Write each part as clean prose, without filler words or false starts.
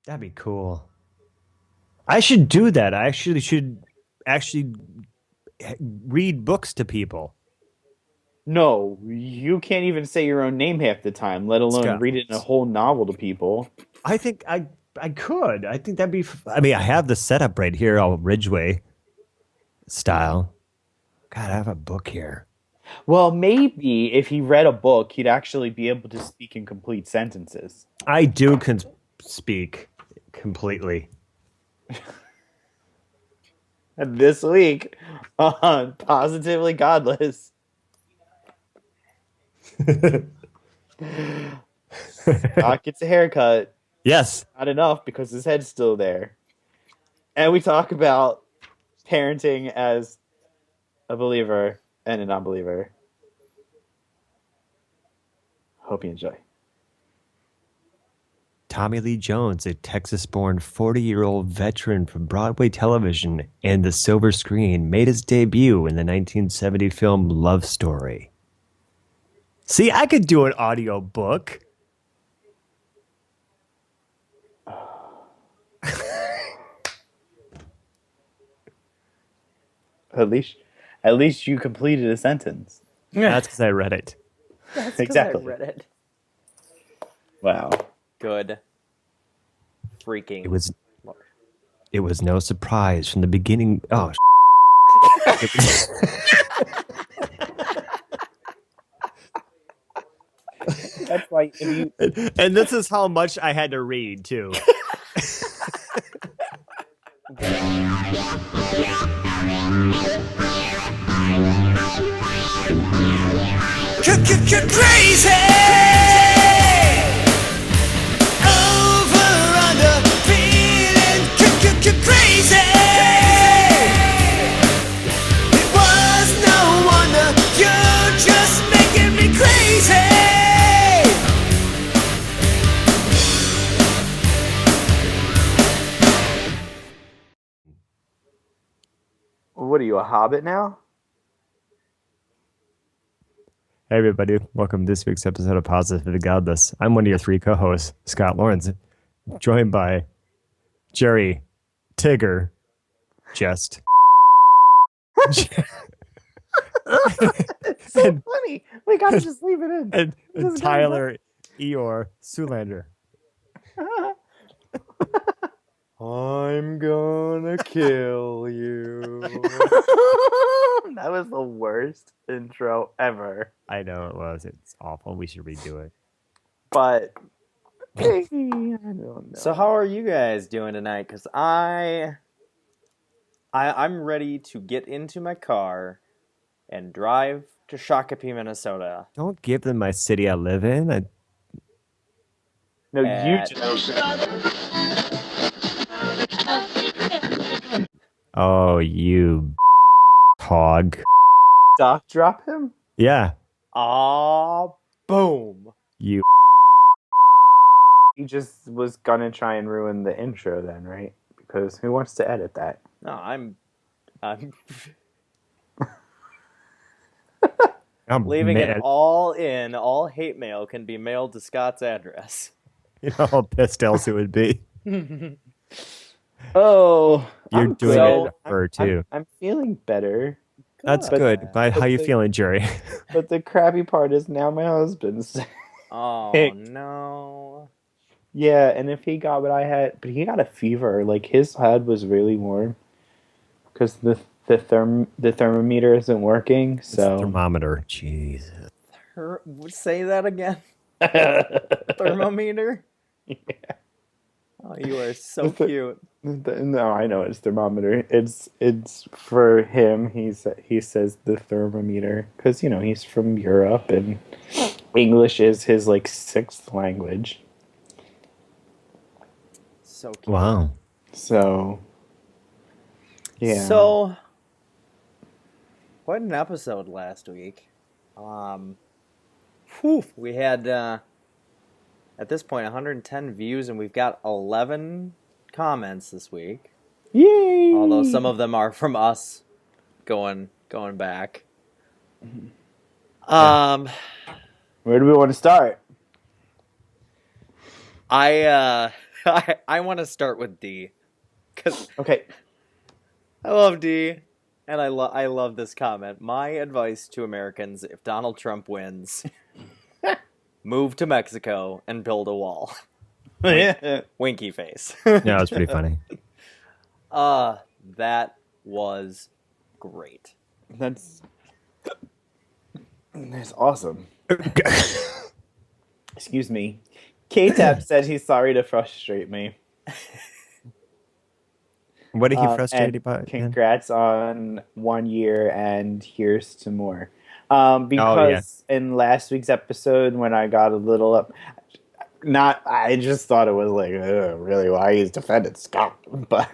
That'd be cool. I should do that. I actually should actually read books to people. No, you can't even say your own name half the time, let alone Scott, read it in a whole novel to people. I think I could. I think that'd be. I mean, I have the setup right here, all Ridgeway style. God, I have a book here. Well, maybe if he read a book, he'd actually be able to speak in complete sentences. I do can speak completely. And this week on Positively Godless, Scott gets a haircut. Yes, Not enough because his head's still there. And we talk about parenting as a believer and a non-believer. Hope you enjoy. Tommy Lee Jones, a Texas-born 40-year-old veteran from Broadway television and the silver screen, made his debut in the 1970 film Love Story. See, I could do an audio book. At least, at least you completed a sentence. That's because I read it. That's because I Exactly. read it. Wow. Good. It Freaking. was it was no surprise from the beginning. Oh, it That's why if you and this is how much I had to read too. Crazy over under feeling crazy. It was no wonder you're just making me crazy. what are you, a hobbit now? Hey everybody, welcome to this week's episode of Positive for the Godless. I'm one of your three co-hosts, Scott Lawrence, joined by Jerry, Tigger, Jest, It's so and, funny. We gotta just leave it in. and Just gotta Tyler Eeyore Sulander. I'm gonna kill you. That was the worst intro ever. I know it was. It's awful. We should redo it. But I don't know. So how are you guys doing tonight? Because I'm ready to get into my car and drive to Shakopee, Minnesota. Don't give them my city I live in. No, you At- just Oh, you hog. doc drop him. Yeah, Boom. you. He just was gonna try and ruin the intro then, right? Because who wants to edit that? No, I'm I'm leaving mad. it all in. All hate mail can be mailed to Scott's address. You know how pissed else it would be. Oh, You're I'm doing so- it for her too. I'm feeling better, That's But- good. But how you but- feeling, Jerry? but the crappy part is now my husband's. Oh Pick. no. Yeah, and if he got what I had, but he got a fever. Like his head was really warm because the thermometer isn't working. So Thermometer. Jesus. Say that again. Thermometer? Yeah. Oh, you are so cute. No, I know it's thermometer. It's for him. He says the thermometer because he's from Europe and English is his like sixth language. So cute. Wow. So yeah. So, quite an episode last week. We had at this point 110 views, and we've got 11 comments this week. Yay! Although some of them are from us going back. Where do we want to start? I I want to start with D, because Okay. I love D, and I love this comment. My advice to Americans: if Donald Trump wins, move to Mexico and build a wall. Winky face. Yeah, that's pretty funny. That was great. That's awesome. Excuse me. K-Tap said he's sorry to frustrate me. What did he And frustrate about? Again? congrats on 1 year, and here's to more. Oh, Because in last week's episode, when I got a little up, I just thought it was like, really, why he's defending Scott, but.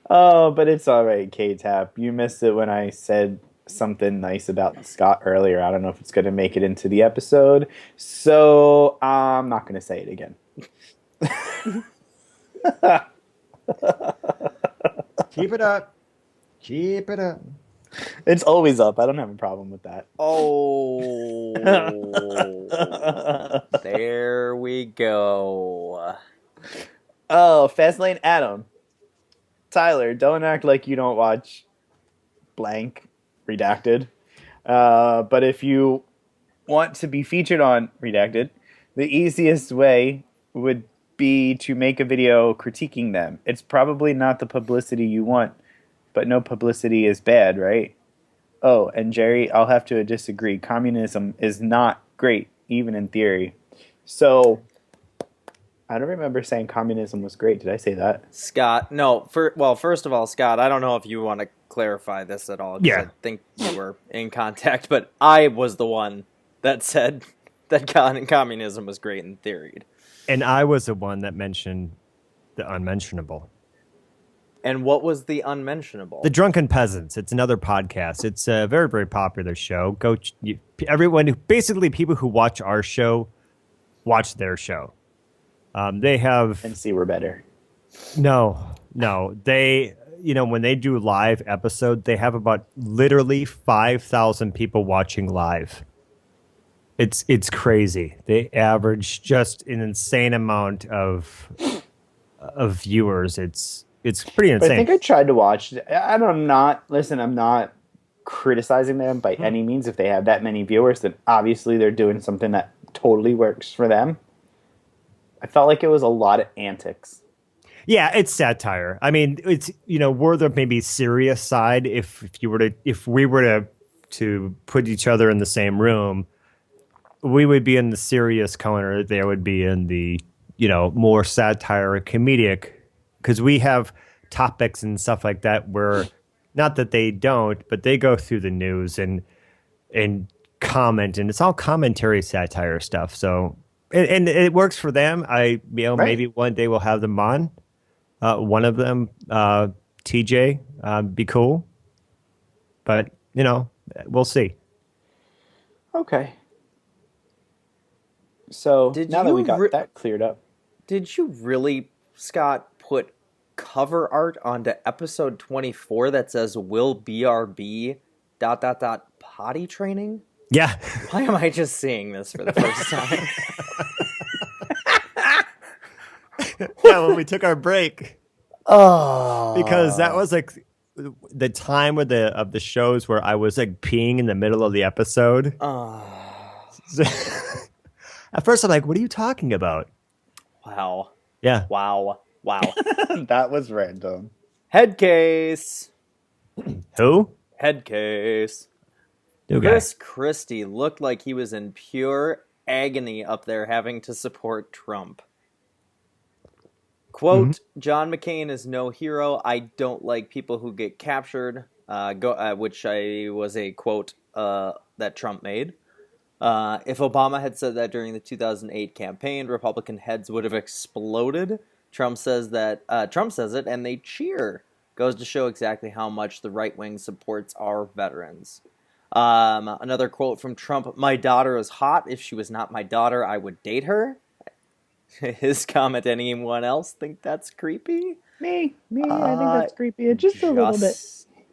Oh, but it's all right, K-Tap. You missed it when I said something nice about Scott earlier. I don't know if it's going to make it into the episode, so I'm not going to say it again. Keep it up. Keep it up. It's always up. I don't have a problem with that. Oh, there we go. Oh, Fastlane Adam. Tyler, don't act like you don't watch blank Redacted. But if you want to be featured on Redacted, the easiest way would be to make a video critiquing them. It's probably not the publicity you want, but no publicity is bad, right? Oh, and Jerry, I'll have to disagree. Communism is not great, even in theory. So, I don't remember saying communism was great. Did I say that? Scott, no. First of all, Scott, I don't know if you want to clarify this at all. 'Cause Yeah. I think you were in contact, but I was the one that said that communism was great in theory. And I was the one that mentioned the unmentionable. And what was the unmentionable? The Drunken Peasants. It's another podcast. It's a very, very popular show. Basically people who watch our show, watch their show. They have And see we're better. no. They, when they do live episode, they have about literally 5,000 people watching live. It's crazy. They average just an insane amount of viewers. It's pretty But I insane. think I tried to watch. I'm not criticizing them by any means. If they have that many viewers, then obviously they're doing something that totally works for them. I felt like it was a lot of antics. Yeah, it's satire. I mean, it's we're the maybe serious side. If we were to put each other in the same room, we would be in the serious corner. They would be in the more satire, comedic, because we have topics and stuff like that where not that they don't, but they go through the news and comment, and it's all commentary satire stuff. So and it works for them. Right. Maybe one day we'll have them on. One of them, TJ, be cool. But we'll see. Okay. So now that we got Did that cleared up, Did you really, Scott, put cover art onto episode 24 that says "Will BRB ... potty training"? Yeah. Why am I just seeing this for the first time? Yeah, when we took our break. Oh, Because that was like the time of the shows where I was like peeing in the middle of the episode. At first I'm like, what are you talking about? wow, Yeah. wow. that was random. Head case. Who? Head case. New guy. Chris Christie looked like he was in pure agony up there having to support Trump. Quote, John McCain is no hero. I don't like people who get captured, which was a quote that Trump made. If Obama had said that during the 2008 campaign, Republican heads would have exploded. Trump says it, and they cheer. Goes to show exactly how much the right wing supports our veterans. Another quote from Trump: "My daughter is hot. If she was not my daughter, I would date her." His comment: "Anyone else think that's creepy?" Me. I think that's creepy. Just a little bit.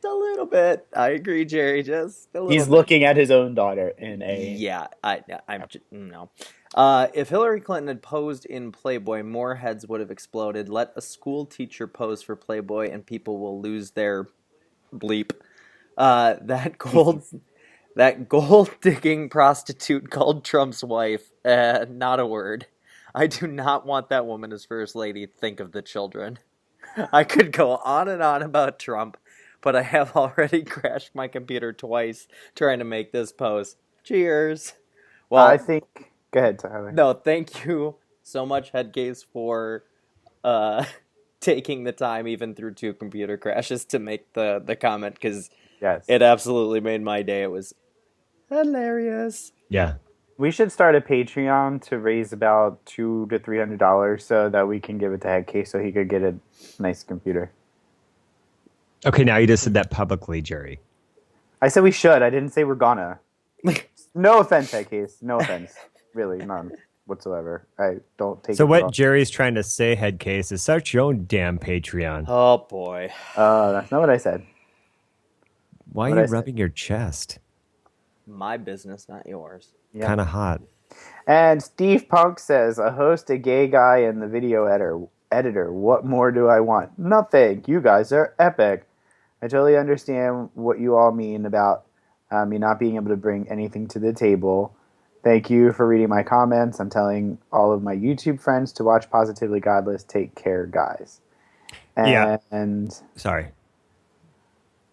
a little bit. I agree, Jerry. Just a little He's bit. looking at his own daughter in a. Yeah, I'm just, no. If Hillary Clinton had posed in Playboy, more heads would have exploded. Let a school teacher pose for Playboy, and people will lose their bleep. That gold digging prostitute called Trump's wife. Not a word. I do not want that woman as first lady. Think of the children. I could go on and on about Trump, but I have already crashed my computer twice trying to make this post. Cheers. Well, I think. Go ahead, Tyler. no, thank you so much, Headcase, for taking the time, even through 2 computer crashes, to make the comment, because Yes. it absolutely made my day. It was hilarious. Yeah. We should start a Patreon to raise about $200 to $300 so that we can give it to Headcase so he could get a nice computer. Okay, now you just said that publicly, Jerry. I said we should. I didn't say we're gonna. No offense, Headcase. No offense. Really, none whatsoever. I don't take So it what wrong. Jerry's trying to say, Headcase, is start your own damn Patreon. Oh, boy. That's not what I said. Why what are I you said. rubbing your chest? My business, not yours. Yeah. Kind of hot. And Steve Punk says, a host, a gay guy, and the video editor. What more do I want? Nothing. You guys are epic. I totally understand what you all mean about me not being able to bring anything to the table. Thank you for reading my comments. I'm telling all of my YouTube friends to watch Positively Godless. Take care, guys. Yeah. And Sorry.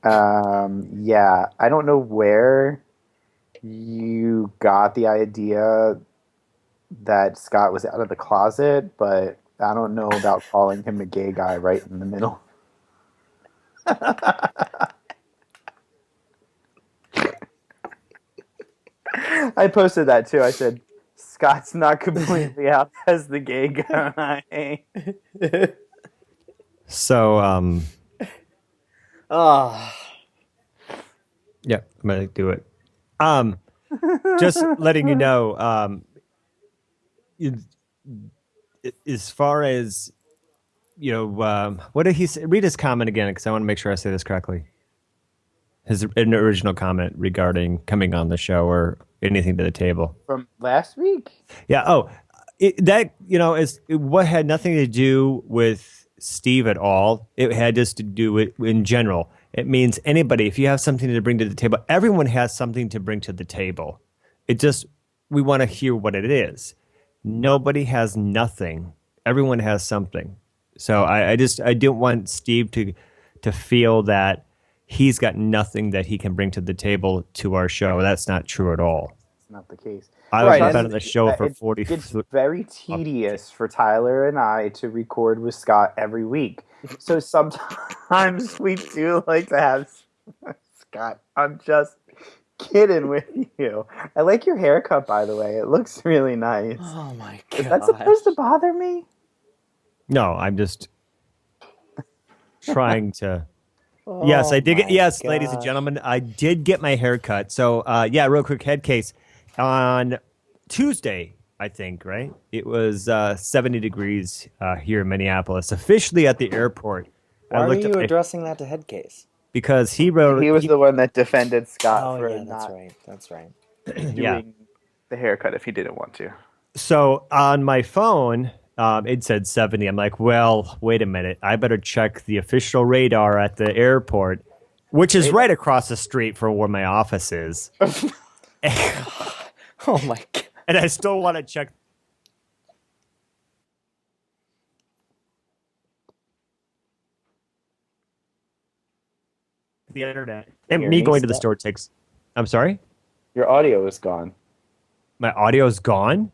yeah, I don't know where you got the idea that Scott was out of the closet, but I don't know about calling him a gay guy right in the middle. I posted that too. I said, Scott's not completely out as the gay guy. So, Ah, yeah, I'm going to do it. Just letting you know, as far as, what did he say? Read his comment again, because I want to make sure I say this correctly. His original comment regarding coming on the show or anything to the table. From last week? Yeah. Oh, what had nothing to do with Steve at all. It had just to do with, in general. It means anybody, if you have something to bring to the table, everyone has something to bring to the table. We want to hear what it is. Nobody has nothing. Everyone has something. So I didn't want Steve to feel that he's got nothing that he can bring to the table to our show. That's not true at all. It's not the case. I've Right, been on the show for 40. It's very tedious for Tyler and I to record with Scott every week. So sometimes we do like to have Scott. I'm just kidding with you. I like your haircut, by the way. It looks really nice. oh my god. Is that supposed to bother me? No, I'm just trying to. Oh Yes, I did get. my Yes, ladies and gosh. gentlemen, I did get my hair cut. So, yeah, real quick head case. On Tuesday, I think, right? It was 70 degrees here in Minneapolis, officially at the airport. Why are you my- addressing that to Headcase? because he wrote. He was the one that defended Scott Oh for yeah, that's not right. That's right. doing Yeah. the haircut if he didn't want to. So on my phone, it said 70. I'm like, well, wait a minute. I better check the official radar at the airport, which is right across the street from where my office is. Oh my god. And I still want to check the internet. And Hear me me, going to the Scott? store takes. I'm sorry? Your audio is gone. My audio's gone?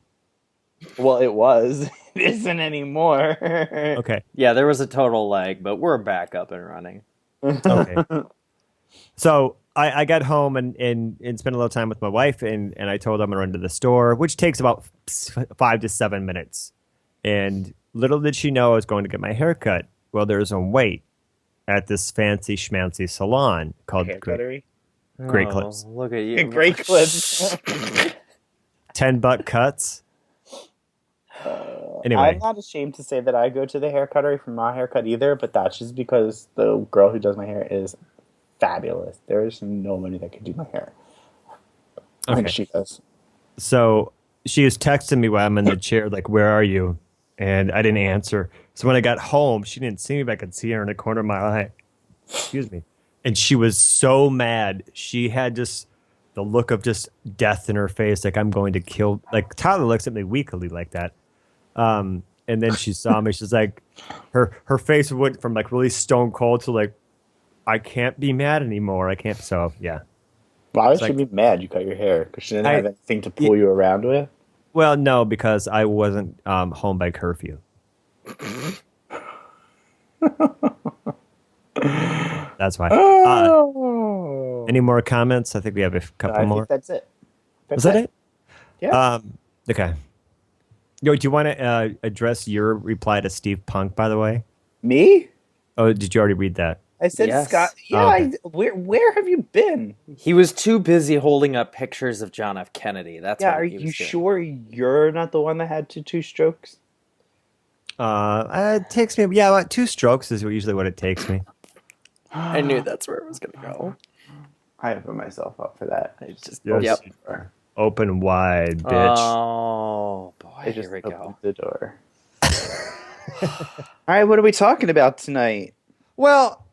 Well, it was. It isn't anymore. Okay. Yeah, there was a total lag, but we're back up and running. Okay. So I got home and spent a little time with my wife, and I told her I'm going to run to the store, which takes about 5 to 7 minutes. And little did she know I was going to get my hair cut. Well, there's a wait at this fancy schmancy salon called Great Clips. Look at you. Great clips. $10 cuts. Anyway, I'm not ashamed to say that I go to the hair cutter for my haircut either, but that's just because the girl who does my hair is fabulous. There is nobody that can do my hair like she does. So she was texting me while I'm in the chair, like, "Where are you?" And I didn't answer. So when I got home, she didn't see me, but I could see her in the corner of my eye. Excuse me. And she was so mad. She had just the look of just death in her face, like I'm going to kill. Like Tyler looks at me weakly like that. And then she saw me. She's like, her face went from like really stone cold to like, I can't be mad anymore. I can't. So yeah. Why would It's she like- be mad you cut your hair? Because she didn't have anything to pull you around with? Well, no, because I wasn't home by curfew. That's why. Any more comments? I think we have a couple I more. think that's it. Was that it? Yeah. Okay. Yo, do you want to address your reply to Steve Punk, by the way? Me? Oh, did you already read that? I said Yes. Scott. Yeah. Okay. Where have you been? He was too busy holding up pictures of John F. Kennedy. That's Yeah. what Are he was you doing. sure you're not the one that had two strokes? It takes me, yeah, about 2 strokes is usually what it takes me. I knew that's where it was going to go. I opened myself up for that. I just, Yes. yep. Open wide, bitch. Oh, boy, I just here we opened go. the door. All right, what are we talking about tonight? Well,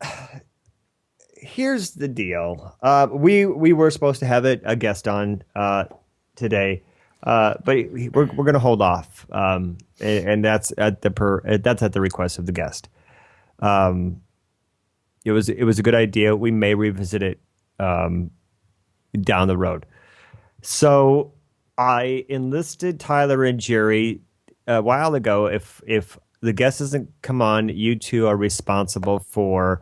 here's the deal. We were supposed to have a guest on today, but we're going to hold off, and that's at the request of the guest. It was a good idea. We may revisit it down the road. So I enlisted Tyler and Gerry a while ago. If the guest doesn't come on, you two are responsible for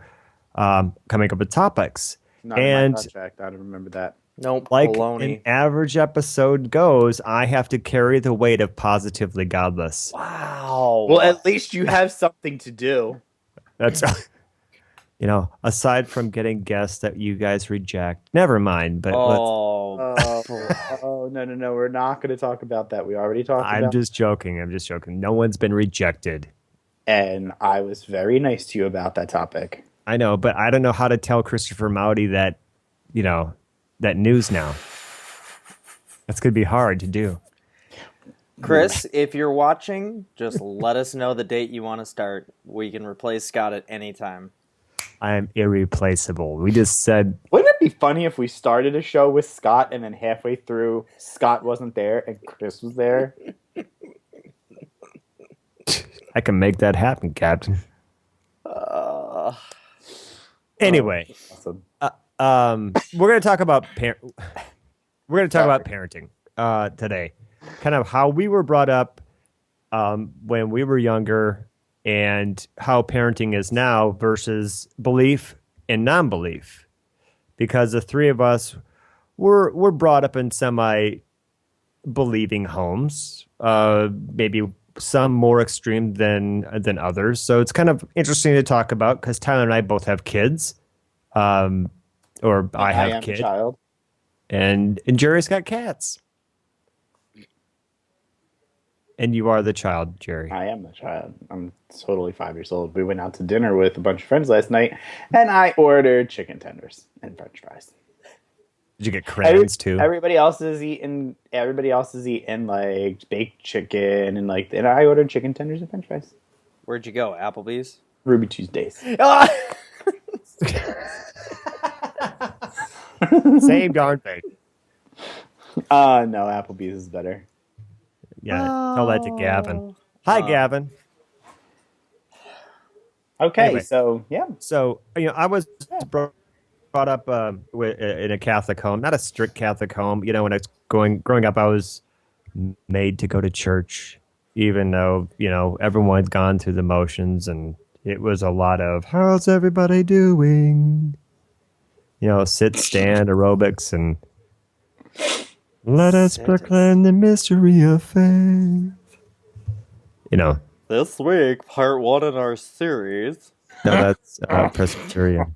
coming up with topics. Not in my contract. I don't remember that. Nope, Like baloney. an average episode goes, I have to carry the weight of Positively Godless. Wow. Well, at least you have something to do. That's, aside from getting guests that you guys reject, never mind. But Oh, no. We're not going to talk about that. We already talked about I'm just joking. No one's been rejected. And I was very nice to you about that topic. I know, but I don't know how to tell Christopher Mowdy that, that news now. That's going to be hard to do. Chris, if you're watching, just let us know the date you want to start. We can replace Scott at any time. I am irreplaceable. We just said, Wouldn't it be funny if we started a show with Scott and then halfway through Scott wasn't there and Chris was there? I can make that happen, Captain. Anyway, Awesome. we're going to talk about parenting today. Kind of how we were brought up when we were younger and how parenting is now versus belief and non-belief. Because the three of us were brought up in semi-believing homes, maybe some more extreme than others. So it's kind of interesting to talk about because Tyler and I both have kids. I have am kids. a child. And Jerry's got cats. And you are the child, Gerry. I am a child. I'm totally 5 years old. We went out to dinner with a bunch of friends last night, and I ordered chicken tenders and French fries. Did you get crayons too? Everybody else is eating like baked chicken and I ordered chicken tenders and French fries. Where'd you go? Applebee's? Ruby Tuesdays. Same darn thing. No, Applebee's is better. Yeah, tell that to Gavin. Hi, Gavin. Okay, Anyway. so yeah. So, I was brought up in a Catholic home, not a strict Catholic home. When I was growing up, I was made to go to church, even though, everyone's gone through the motions, and it was a lot of, how's everybody doing? Sit, stand, aerobics, and let us proclaim the mystery of faith. This week, part 1 in our series. No, that's Presbyterian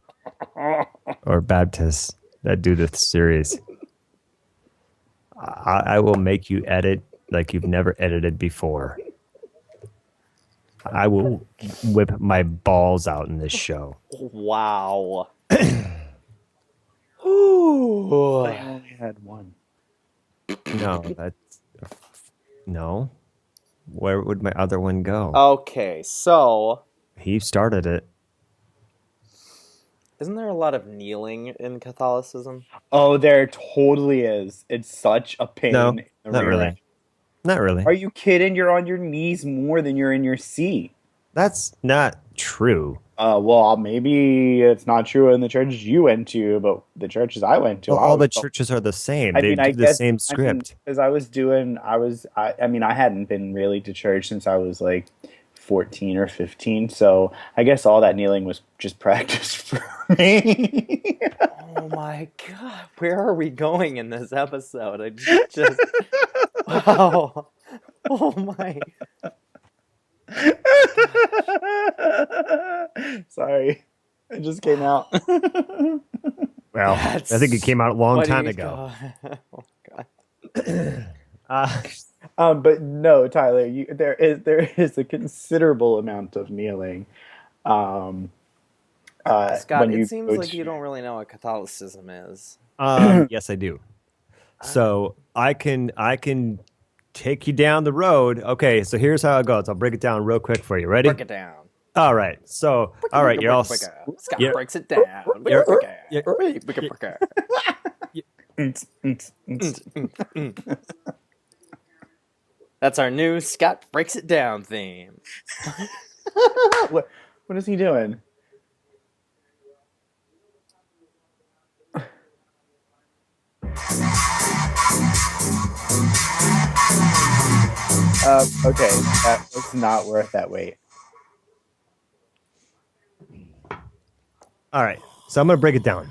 or Baptist that do the series. I will make you edit like you've never edited before. I will whip my balls out in this show. Wow. I only had one. No, that's no. Where would my other one go? Okay, so He started it. isn't there a lot of kneeling in Catholicism? Oh, there totally is. It's such a pain No, in the not rear really. end. Not really. Are you kidding? You're on your knees more than you're in your seat. That's not true. Well, maybe it's not true in the churches you went to, but the churches I went to, Well, I all was. the churches are the same. I They mean, I do the guess. same I mean, script. because I mean, I hadn't been really to church since I was like 14 or 15, so I guess all that kneeling was just practice for me. Oh my god, where are we going in this episode? I just wow. Oh my. Sorry, it just came out. Well, I think it came out a long What do time you ago. Oh god. But no, Tyler, there is a considerable amount of kneeling. Um, Scott, when it you seems go like to- you don't really know what Catholicism is. Yes, I do. So I can take you down the road. Okay, so here's how it goes. I'll break it down real quick for you. Ready? Break it down. All right. So, all right, you're all. Scott you're- breaks it down. you're- That's our new Scott breaks it down theme. what is he doing? Okay, that was not worth that wait. All right. So I'm gonna break it down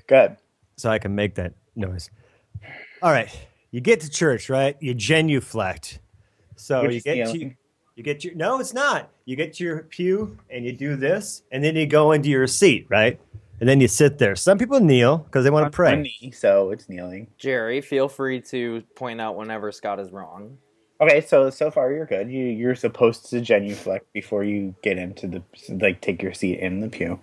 Good. so I can make that noise. All right. You get to church, right? You genuflect. So Which you is get kneeling. you get your no, it's not. You get to your pew and you do this, and then you go into your seat, right? And then you sit there. Some people kneel because they want to On pray. one knee, so it's kneeling. Jerry, feel free to point out whenever Scott is wrong. Okay, so far you're good. You're supposed to genuflect before you get into take your seat in the pew.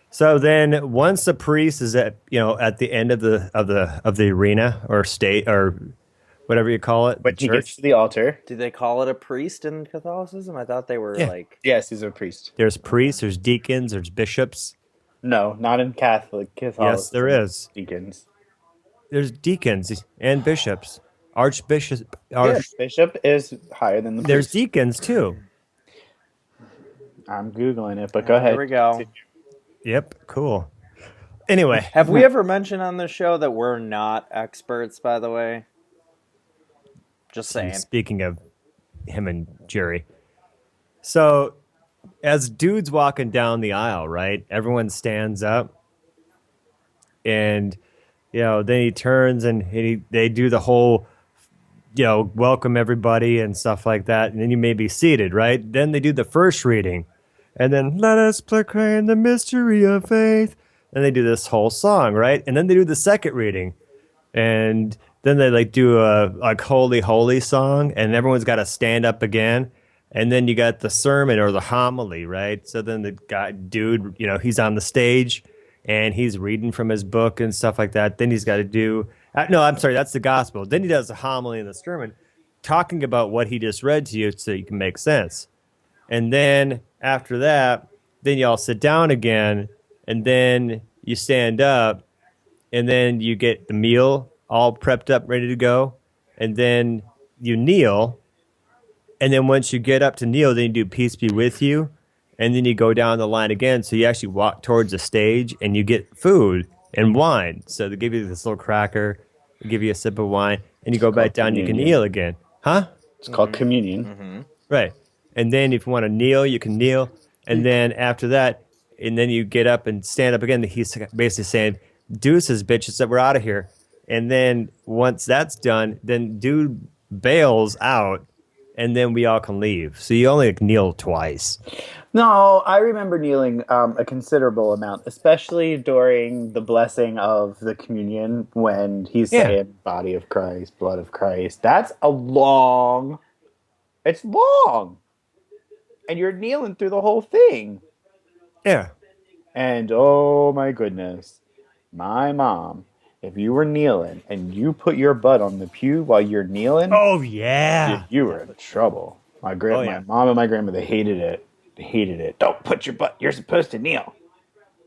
So then, once the priest is at the end of the arena or state or whatever you call it, When the he gets church, to the altar, Do they call it a priest in Catholicism? I thought they were Yeah. like. yes, he's a priest. there's priests, there's deacons, there's bishops. No, not in Catholicism. Yes, there is. Deacons. There's deacons and bishops, archbishops. Yes, bishop is higher than the There's priest. deacons too. I'm googling it, but go ahead. Here we go. Yep, cool. Anyway, Have we ever mentioned on this show that we're not experts, by the way? Just saying. speaking of him and Jerry, so as dude's walking down the aisle, right? Everyone stands up, and then he turns and they do the whole, welcome everybody and stuff like that, and then you may be seated, right? Then they do the first reading, and then let us proclaim the mystery of faith. And they do this whole song, right? And then they do the second reading, and then they do a holy holy song, and everyone's got to stand up again. And then you got the sermon or the homily, right? So then the dude, he's on the stage and he's reading from his book and stuff like that. Then he's got to do, no, I'm sorry, that's the gospel. Then he does the homily and the sermon, talking about what he just read to you so you can make sense. And then after that, then you all sit down again, and then you stand up, and then you get the meal all prepped up, ready to go, and then you kneel. And then once you get up to kneel, then you do peace be with you. And then you go down the line again. So you actually walk towards the stage and you get food and wine. So they give you this little cracker, they give you a sip of wine, and you go back down, you can communion. kneel again. Huh? It's called communion. Right. And then if you want to kneel, you can kneel. And then after that, and then you get up and stand up again. He's basically saying, deuces, bitches, that we're out of here. And then once that's done, then dude bails out, and then we all can leave. So you only kneel twice. No, I remember kneeling a considerable amount, especially during the blessing of the communion when he's saying body of Christ, blood of Christ. It's long. And you're kneeling through the whole thing. Yeah. And oh my goodness, my mom, if you were kneeling and you put your butt on the pew while you're kneeling, Oh you, yeah. you were That in was- trouble. oh My yeah. mom and my grandmother hated it. They hated it. Don't put your butt. You're supposed to kneel.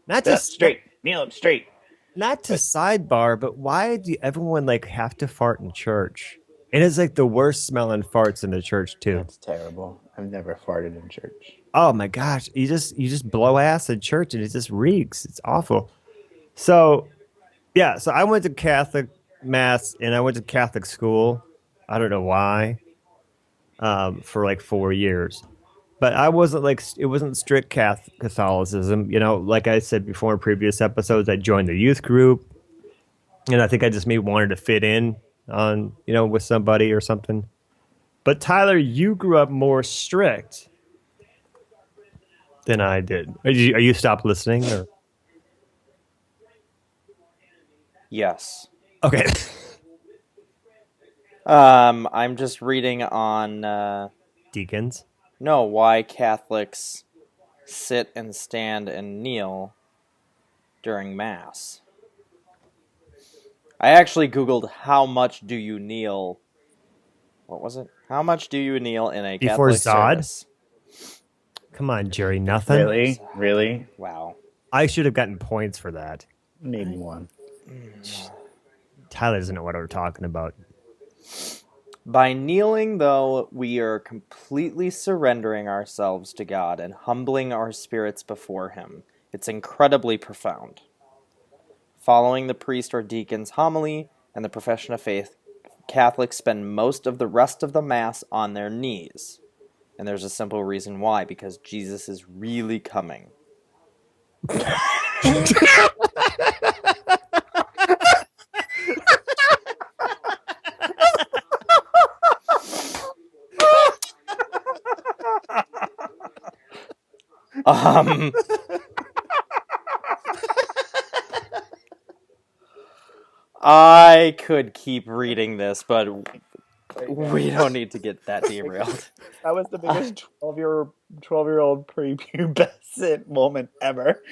Not Sit to up straight. Kneel up straight. not to But sidebar, but why do everyone like have to fart in church? It is like the worst smelling farts in the church too. that's terrible. I've never farted in church. Oh my gosh, you just blow ass in church and it just reeks. It's awful. So yeah, so I went to Catholic mass and I went to Catholic school. I don't know why. For like 4 years. But I wasn't like it wasn't strict Catholicism. You know, like I said before in previous episodes, I joined the youth group, and I think I just maybe wanted to fit in on with somebody or something. But Tyler, you grew up more strict than I did. Are you stopped listening or Yes. okay? I'm just reading on Deacons. no why Catholics sit and stand and kneel during mass. I actually googled how much do you kneel. What was it? How much do you kneel in a Before Catholic Zod? service? Come on, Jerry, nothing. Before Really? Zod. Really? Wow. I should have gotten points for that. Maybe one. Tyler doesn't know what we're talking about. By kneeling, though, we are completely surrendering ourselves to God and humbling our spirits before Him. It's incredibly profound. Following the priest or deacon's homily and the profession of faith, Catholics spend most of the rest of the Mass on their knees. And there's a simple reason why, because Jesus is really coming. Um, I could keep reading this, but we don't need to get that derailed. That was the biggest 12-year-old prepubescent moment ever.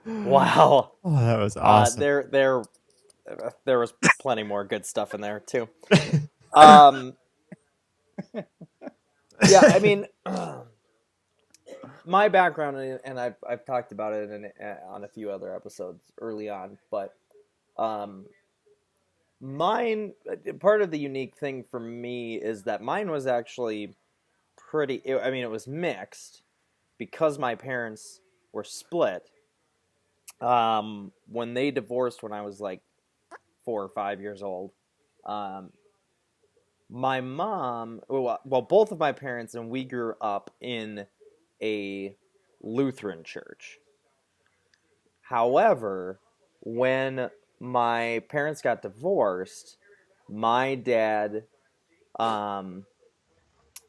Wow. Oh, that was awesome. There was plenty more good stuff in there too. Yeah, I mean, my background, and I've talked about it on a few other episodes early on, but mine, part of the unique thing for me is that mine was actually I mean, it was mixed because my parents were split. When they divorced when I was like 4 or 5 years old, um, my mom, well, both of my parents and we grew up in a Lutheran church. However, when my parents got divorced, my dad um,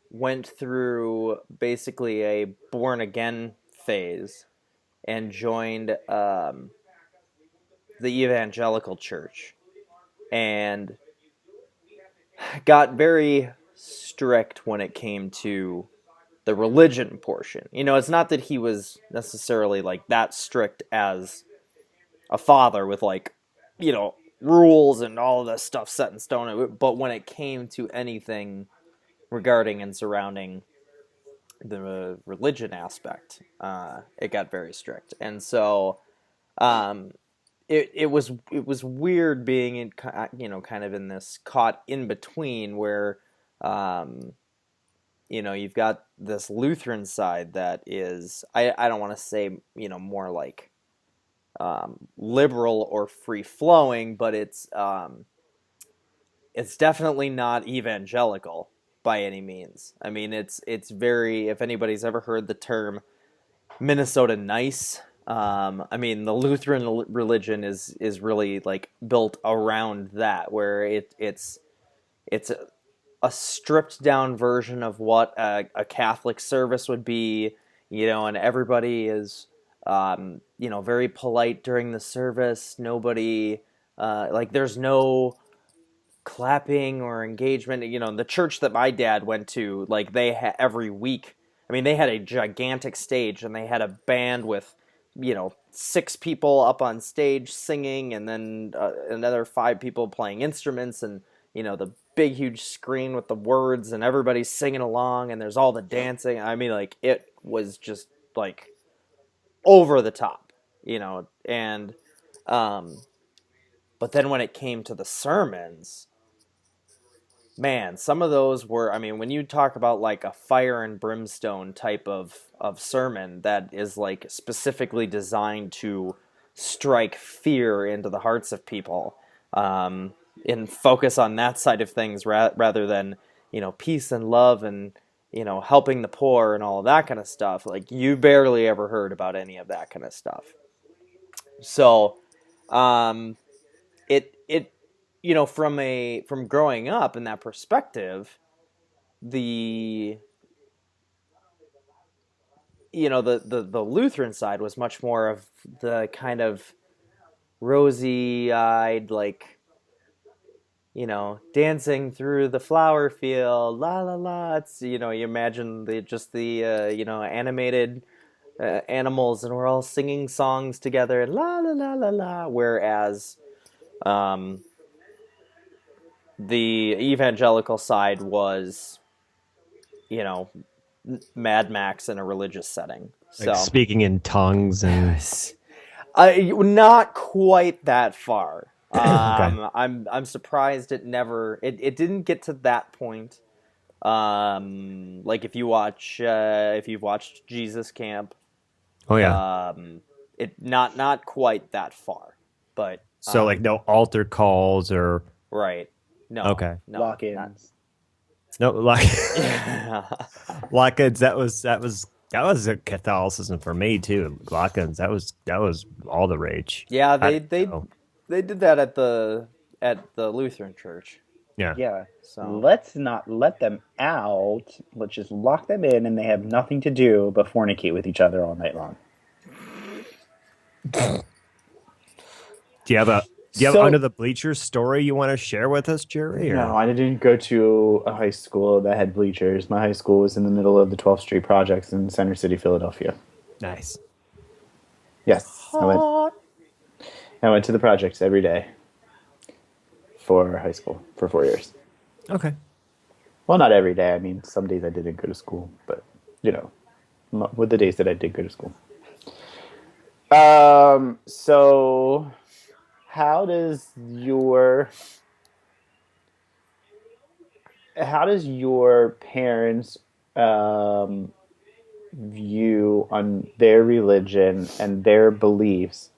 went through basically a born again phase and joined the evangelical church and got very strict when it came to the religion portion. You know, it's not that he was necessarily like that strict as a father with like, rules and all of this stuff set in stone, but when it came to anything regarding and surrounding the religion aspect, it got very strict. And so um, it was weird being in, kind of in this caught in between where um, you've got this Lutheran side that is I don't want to say more like liberal or free flowing, but it's definitely not evangelical by any means. I mean, it's very, if anybody's ever heard the term Minnesota nice. I mean, the Lutheran religion is really like built around that, where it's a stripped down version of what a Catholic service would be, and everybody is very polite during the service. Nobody like there's no clapping or engagement. The church that my dad went to, like every week I mean, they had a gigantic stage, and they had a band with, 6 people up on stage singing, and then another 5 people playing instruments, and the big huge screen with the words, and everybody's singing along, and there's all the dancing. I mean, like, it was just like over the top, and but then when it came to the sermons, man, some of those were, I mean, when you talk about like a fire and brimstone type of sermon that is like specifically designed to strike fear into the hearts of people, and focus on that side of things rather than, peace and love and, helping the poor and all of that kind of stuff. Like, you barely ever heard about any of that kind of stuff. So, it from growing up in that perspective, the the Lutheran side was much more of the kind of rosy-eyed, like, dancing through the flower field, la la la. It's, you imagine the animated animals, and we're all singing songs together, la la la la la. Whereas, the evangelical side was, Mad Max in a religious setting. Like speaking in tongues and not quite that far. Okay. I'm surprised it didn't get to that point. Like if you've watched Jesus Camp. Oh yeah. It not quite that far, but so like no altar calls or right. No. Okay. No, Lock-ins. No, lock-ins. That was a Catholicism for me too. Lock-ins. That was all the rage. Yeah, they did that at the Lutheran church. Yeah. Yeah. So Let's not let them out. Let's just lock them in, and they have nothing to do but fornicate with each other all night long. Do you have under the bleachers story you want to share with us, Jerry? Or? No, I didn't go to a high school that had bleachers. My high school was in the middle of the 12th Street projects in Center City, Philadelphia. Nice. Yes, I went to the projects every day for high school for 4 years. Okay. Well, not every day. I mean, some days I didn't go to school, but with the days that I did go to school. So how does your parents view on their religion and their beliefs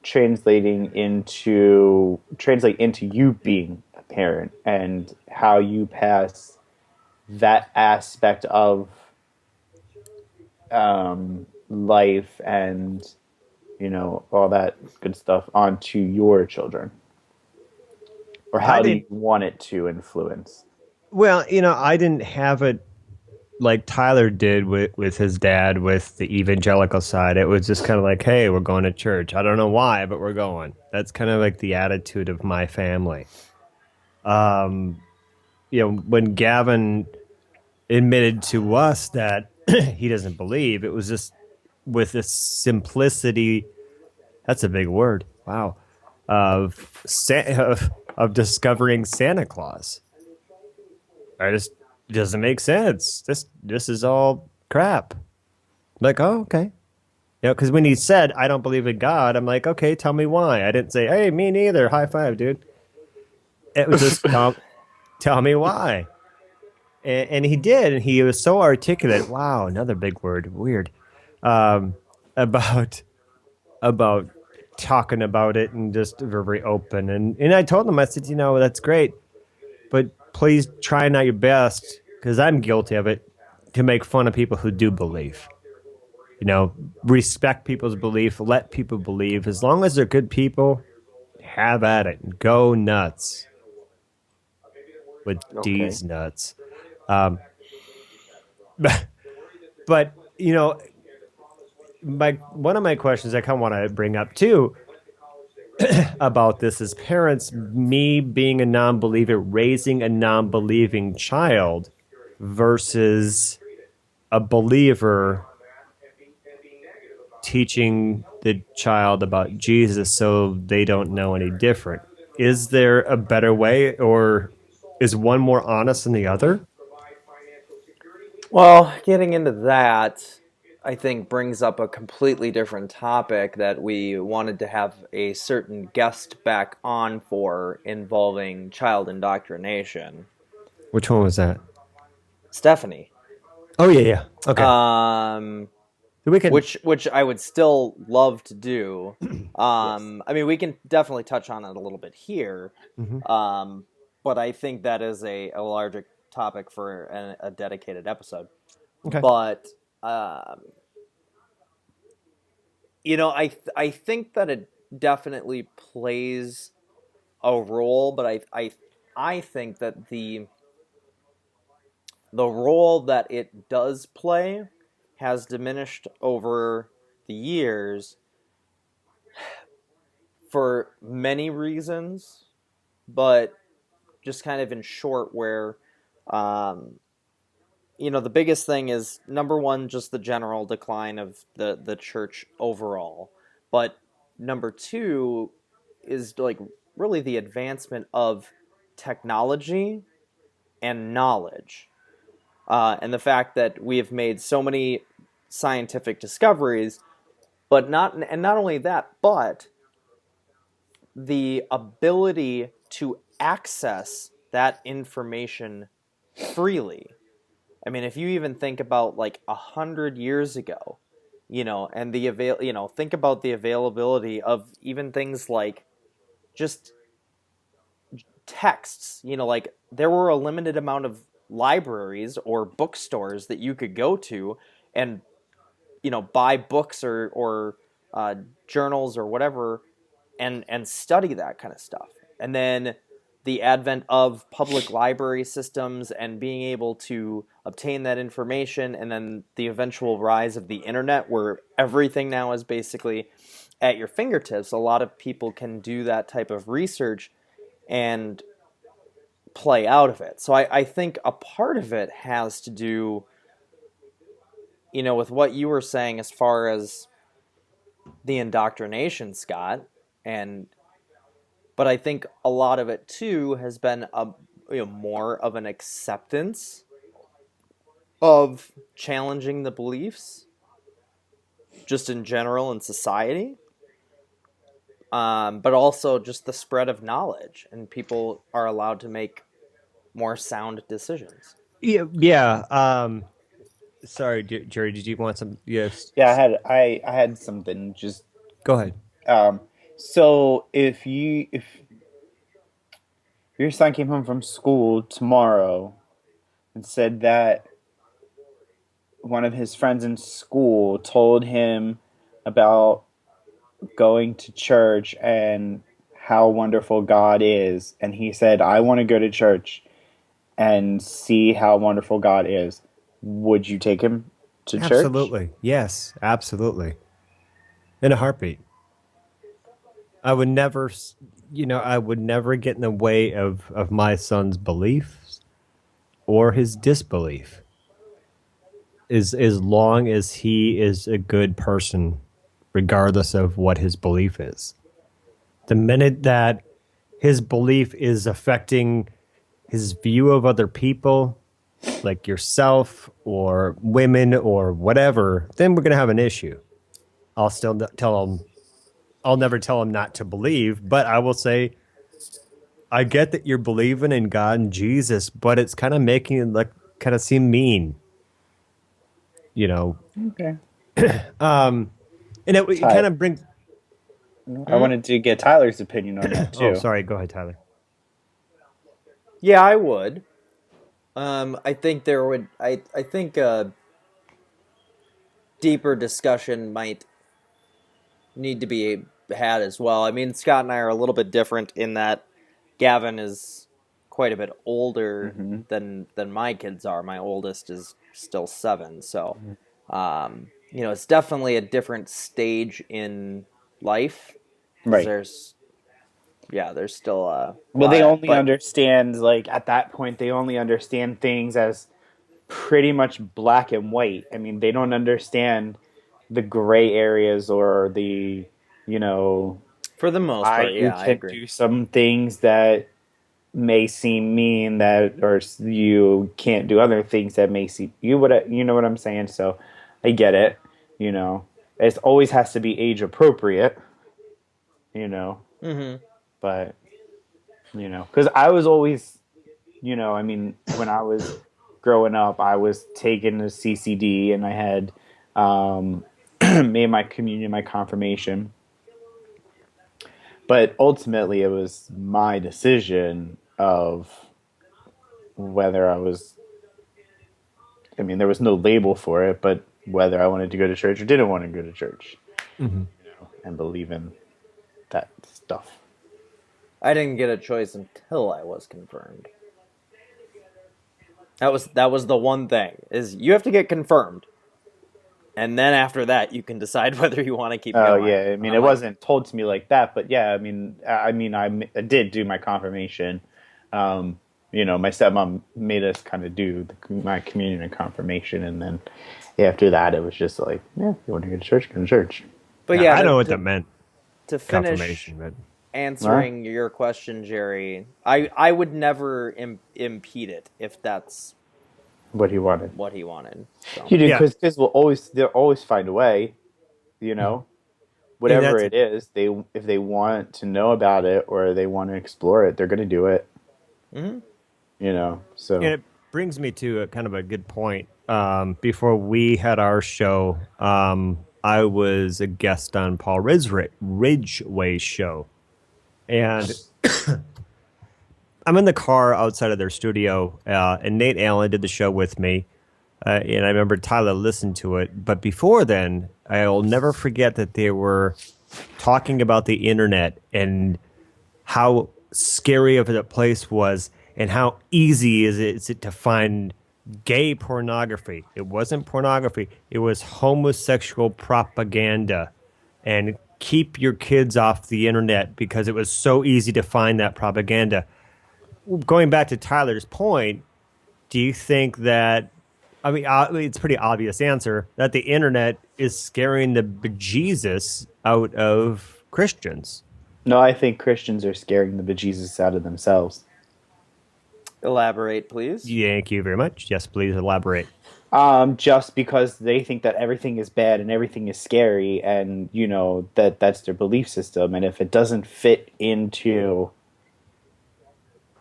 translate into you being a parent, and how you pass that aspect of life and all that good stuff onto your children? Or how do you want it to influence? Well, I didn't have it like Tyler did with his dad with the evangelical side. It was just kind of like, hey, we're going to church. I don't know why, but we're going. That's kind of like the attitude of my family. When Gavin admitted to us that he doesn't believe, it was just with this simplicity. That's a big word. Wow. Of discovering Santa Claus. It doesn't make sense. This is all crap. I'm like, oh, okay. Because when he said, I don't believe in God, I'm like, okay, tell me why. I didn't say, hey, me neither. High five, dude. It was just, tell me why. And he did. And he was so articulate. Wow, another big word. Weird. About talking about it and just very open. And I told him, I said, that's great, but please try not your best, because I'm guilty of it, to make fun of people who do believe. Respect people's belief, let people believe. As long as they're good people, have at it. Go nuts. With D's nuts. But one of my questions I kind of want to bring up too about this is parents, me being a non-believer, raising a non-believing child versus a believer teaching the child about Jesus so they don't know any different. Is there a better way, or is one more honest than the other? Well, getting into that, I think brings up a completely different topic that we wanted to have a certain guest back on for involving child indoctrination. Which one was that? Stephanie. Oh yeah, yeah. Okay. Um, We can. which I would still love to do. Yes. I mean, we can definitely touch on it a little bit here, Mhm. but I think that is a larger topic for a dedicated episode. Okay. But I think that it definitely plays a role, but I think that the role that it does play has diminished over the years for many reasons, but just kind of in short, where um, the biggest thing is number one, just the general decline of the church overall, but number two is like really the advancement of technology and knowledge, and the fact that we have made so many scientific discoveries, but not only that, but the ability to access that information freely. I mean, if you even think about like 100 years ago, and think about the availability of even things like just texts. Like there were a limited amount of libraries or bookstores that you could go to, and buy books or uh, journals or whatever, and study that kind of stuff. And then the advent of public library systems and being able to obtain that information, and then the eventual rise of the internet, where everything now is basically at your fingertips. A lot of people can do that type of research and play out of it. So I think a part of it has to do, with what you were saying as far as the indoctrination, Scott, and but I think a lot of it too has been more of an acceptance of challenging the beliefs just in general in society, but also just the spread of knowledge, and people are allowed to make more sound decisions. Yeah, yeah. Sorry, Jerry. Did you want some? Yes. Yeah, I had something just Go ahead. um so if your son came home from school tomorrow and said that one of his friends in school told him about going to church and how wonderful God is, and he said, I want to go to church and see how wonderful God is, would you take him to church? Absolutely. Yes, absolutely. In a heartbeat. I would never, I would never get in the way of my son's beliefs or his disbelief. As long as he is a good person, regardless of what his belief is. The minute that his belief is affecting his view of other people, like yourself or women or whatever, then we're going to have an issue. I'll still tell him, I'll never tell him not to believe, but I will say, I get that you're believing in God and Jesus, but it's kind of making it like kind of seem mean, you know. Okay. And it kind of brings. I wanted to get Tyler's opinion on that too. Oh, sorry. Go ahead, Tyler. Yeah, I would. I think there would. I think a deeper discussion might need to be had as well. I mean, Scott and I are a little bit different in that Gavin is quite a bit older than my kids are. My oldest is still 7, so it's definitely a different stage in life. 'Cause Right. there's still a Well, they lot, only understand, like, at that point, they only understand things as pretty much black and white. I mean, they don't understand the gray areas or the, you know, For the most why part, you yeah, I can agree. do some things that may seem mean that, or you can't do other things that may seem, you know what I'm saying? So I get it, you know. It always has to be age appropriate, you know, Hmm. but, you know, because I was always, you know, I mean, when I was growing up, I was taking a CCD and I had um, made my communion, my confirmation. But ultimately, it was my decision of whether I was, I mean, there was no label for it, but whether I wanted to go to church or didn't want to go to church, Mhm. you know, and believe in that stuff. I didn't get a choice until I was confirmed. That was the one thing, is you have to get confirmed, and then after that you can decide whether you want to keep Oh going. yeah, I And mean, I'm it like, wasn't told to me like that, but yeah, I did do my confirmation. Um, you know, my stepmom made us kind of do my communion and confirmation, and then yeah, after that, it was just like, yeah, you want to go to church, go to church. but Yeah, yeah, I to know what that to, meant, to finish confirmation, but Huh? answering your question, Jerry, I would never impede it if that's What he wanted. what he wanted. So You do, yeah, because kids will always, they'll always find a way. You Mhm. know, and whatever that's it is, they if they want to know about it or they want to explore it, they're going to do it. mhm. You know, and so it brings me to a kind of a good point. Before we had our show, I was a guest on Paul Ridgway's show, and I'm in the car outside of their studio, and Nate Allen did the show with me. And I remember Tyler listened to it. But before then, I'll never forget that they were talking about the internet and how scary of a place was and how easy is it to find gay pornography. It wasn't pornography, it was homosexual propaganda. And keep your kids off the internet because it was so easy to find that propaganda. Going back to Tyler's point, do you think that it's a pretty obvious answer that the internet is scaring the bejesus out of Christians. no, I think Christians are scaring the bejesus out of themselves. Elaborate, please. Thank you very much. Yes, please elaborate. Just because they think that everything is bad and everything is scary, and you know that that's their belief system, and if it doesn't fit into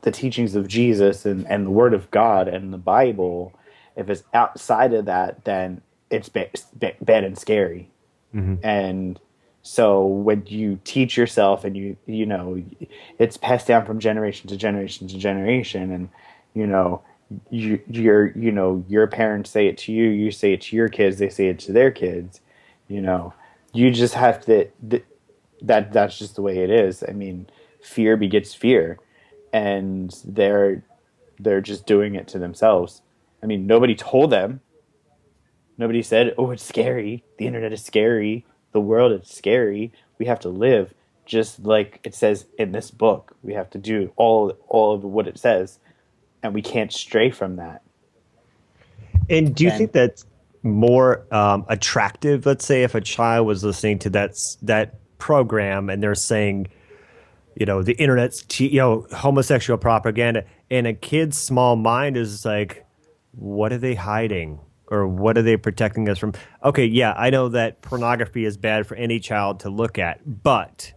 the teachings of Jesus and the Word of God and the Bible, if it's outside of that, then it's bad and scary. Hmm. And so when you teach yourself and you know it's passed down from generation to generation to generation, and you know you know your parents say it to you, you say it to your kids, they say it to their kids, you know, you just have to that's just the way it is. I mean, fear begets fear, and they're just doing it to themselves. I mean, nobody told them. Nobody said, "Oh, it's scary. The internet is scary. The world is scary. We have to live just like it says in this book. We have to do all of what it says, and we can't stray from that." And do you And think that's more attractive? Let's say if a child was listening to that program and they're saying, the internet's homosexual propaganda, and a kid's small mind is like, what are they hiding? Or what are they protecting us from? Okay, yeah, I know that pornography is bad for any child to look at, but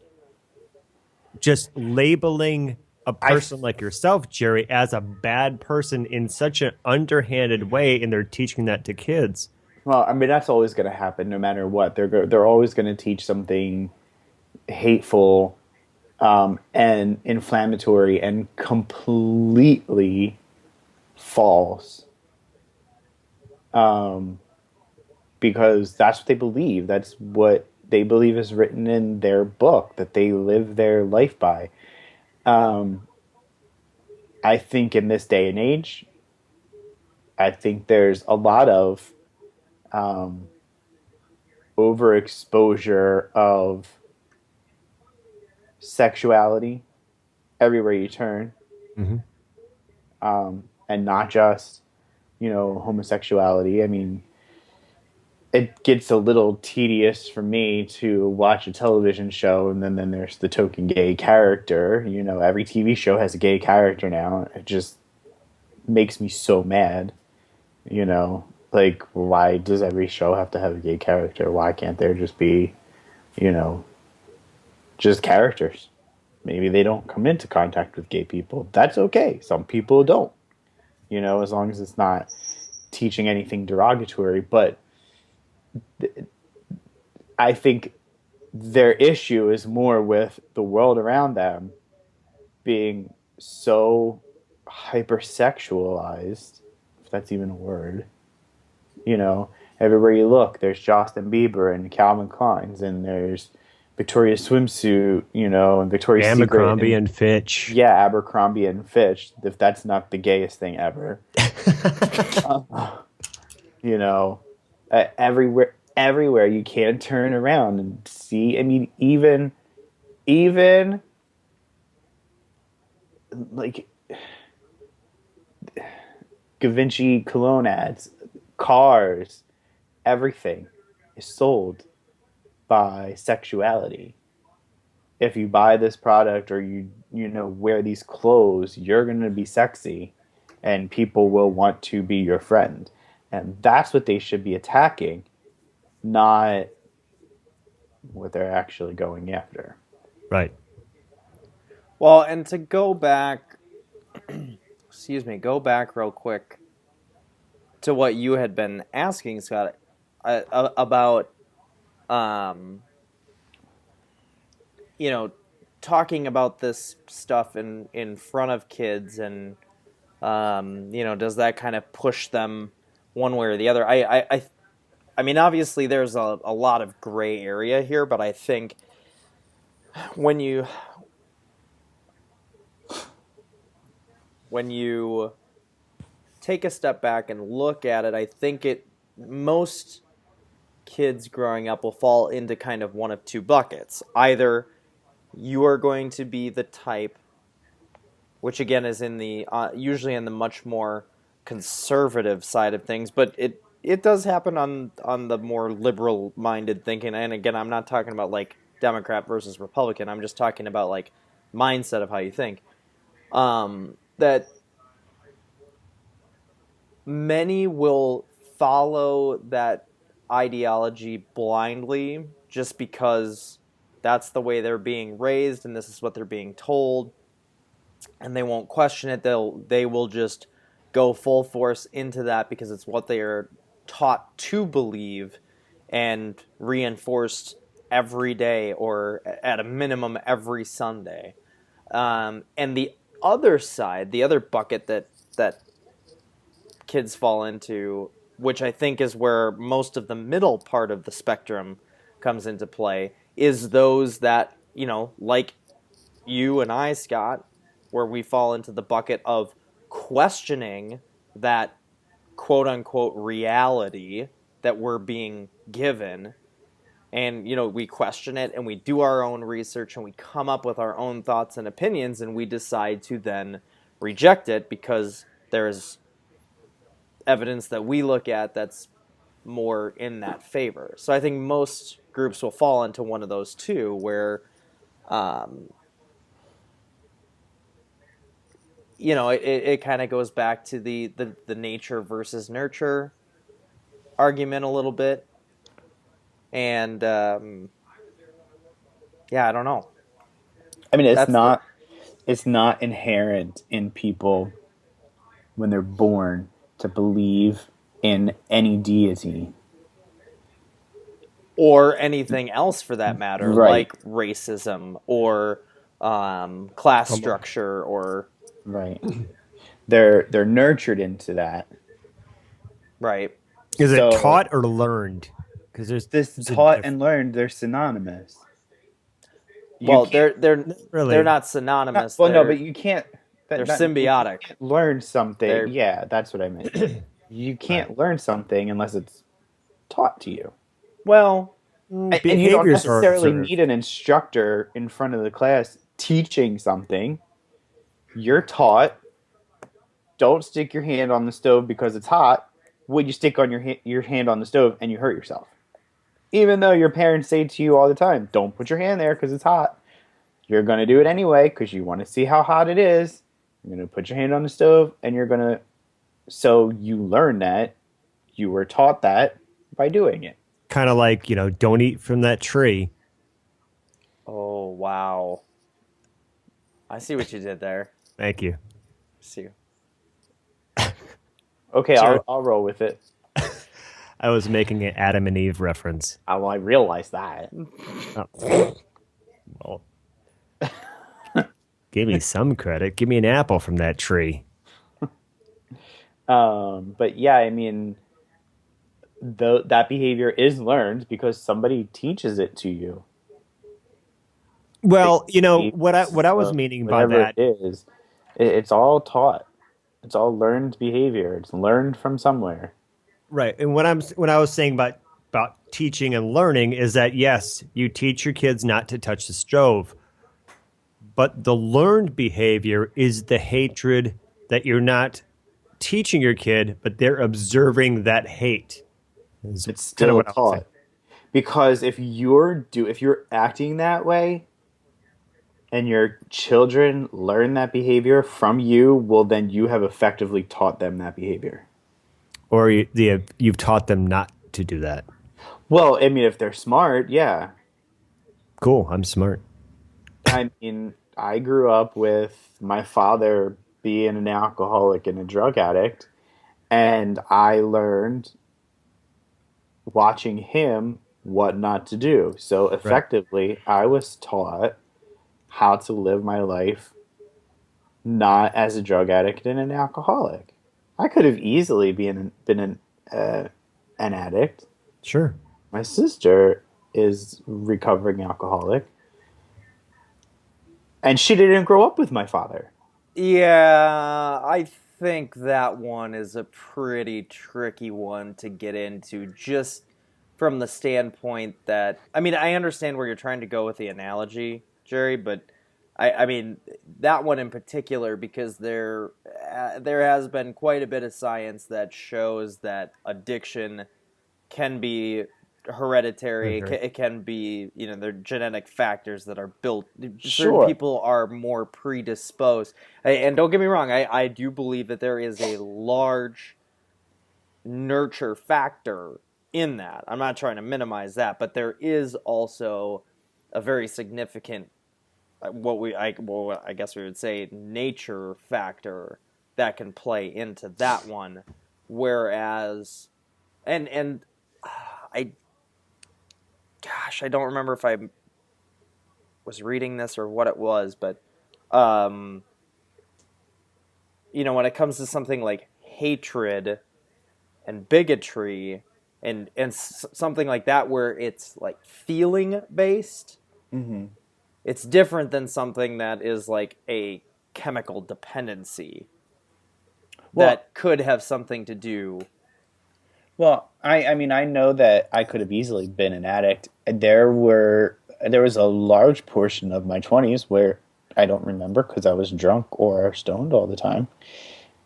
just labeling a I person like yourself, Jerry, as a bad person in such an underhanded way, and they're teaching that to kids. well, I mean that's always going to happen no matter what. They're always going to teach something hateful and inflammatory and completely false. Because that's what they believe. That's what they believe is written in their book that they live their life by. I think in this day and age, I think there's a lot of overexposure of sexuality everywhere you turn, Hmm. and not just homosexuality. I mean, it gets a little tedious for me to watch a television show and then there's the token gay character. Every TV show has a gay character now. It just makes me so mad. Like, why does every show have to have a gay character? Why can't there just be, you know, just characters? Maybe they don't come into contact with gay people. That's okay. Some people don't, as long as it's not teaching anything derogatory. But I think their issue is more with the world around them being so hypersexualized, if that's even a word. Everywhere you look, there's Justin Bieber and Calvin Klein's, and there's Victoria's Swimsuit, and Victoria's Secret. Abercrombie and Fitch. Yeah, Abercrombie and Fitch, if that's not the gayest thing ever. Everywhere you can turn around and see. I mean, even like Givenchy cologne ads, cars, everything is sold by sexuality. If you buy this product or you wear these clothes, you're going to be sexy and people will want to be your friend. And that's what they should be attacking, not what they're actually going after. Right. Well, and to go back, go back real quick to what you had been asking, Scott, about, talking about this stuff in front of kids, and does that kind of push them one way or the other? I mean, obviously there's a lot of gray area here, but I think when you take a step back and look at it, I think most kids growing up will fall into kind of one of two buckets. Either you are going to be the type, which again is in the usually in the much more conservative side of things, but it does happen on the more liberal-minded thinking. And again, I'm not talking about like Democrat versus Republican. I'm just talking about like mindset of how you think. That many will follow that ideology blindly just because that's the way they're being raised and this is what they're being told, and they won't question it. They will just go full force into that because it's what they are taught to believe and reinforced every day, or at a minimum every Sunday. And the other side, the other bucket that kids fall into, which I think is where most of the middle part of the spectrum comes into play, is those that, like you and I, Scott, where we fall into the bucket of questioning that quote-unquote reality that we're being given. And, we question it and we do our own research and we come up with our own thoughts and opinions, and we decide to then reject it because there's evidence that we look at that's more in that favor. So I think most groups will fall into one of those two, where it kind of goes back to the nature versus nurture argument a little bit. And I don't know. I mean, it's not inherent in people when they're born to believe in any deity. Or anything else for that matter, right. Like racism or class structure or... Right. They're nurtured into that. Right. Is it taught or learned? Because there's taught and learned, they're synonymous. They're not synonymous. No, but you can't. They're symbiotic. You can't learn something. Yeah, that's what I meant. You can't learn something unless it's taught to you. Well, and you don't necessarily need an instructor in front of the class teaching something. You're taught, don't stick your hand on the stove because it's hot. Would you stick on your hand on the stove and you hurt yourself? Even though your parents say to you all the time, don't put your hand there because it's hot. You're going to do it anyway because you want to see how hot it is. You're going to put your hand on the stove and you're going to... So you learn that. You were taught that by doing it. Kind of like, don't eat from that tree. Oh, wow. I see what you did there. Thank you. See. Okay, Sure. I'll roll with it. I was making an Adam and Eve reference. I realized that. Oh. Well, give me some credit. Give me an apple from that tree. But yeah, I mean, that behavior is learned because somebody teaches it to you. Well, what I was meaning by Whatever that it is, it's all taught. It's all learned behavior. It's learned from somewhere. right. And what I was saying about teaching and learning is that yes, you teach your kids not to touch the stove, but the learned behavior is the hatred that you're not teaching your kid, but they're observing that hate. It's still taught. Because if you're acting that way and your children learn that behavior from you, well then you have effectively taught them that behavior. Or you've taught them not to do that. Well, I mean, if they're smart, yeah. Cool, I'm smart. I mean, I grew up with my father being an alcoholic and a drug addict, and I learned watching him what not to do. So effectively, I was taught how to live my life not as a drug addict and an alcoholic. I could have easily been an addict. Sure. My sister is recovering alcoholic, and she didn't grow up with my father. Yeah, I think that one is a pretty tricky one to get into, just from the standpoint that, I mean, I understand where you're trying to go with the analogy, Jerry, but I mean, that one in particular, because there has been quite a bit of science that shows that addiction can be hereditary. It can be, there are genetic factors that are built. Certain people are more predisposed. And don't get me wrong, I do believe that there is a large nurture factor in that. I'm not trying to minimize that, but there is also a very significant, I guess we would say, nature factor that can play into that one. Whereas, and I don't remember if I was reading this or what it was, but, when it comes to something like hatred and bigotry and something like that, where it's like feeling based, it's different than something that is like a chemical dependency that could have something to do. Well, I mean, I know that I could have easily been an addict. There was a large portion of my 20s where I don't remember because I was drunk or stoned all the time.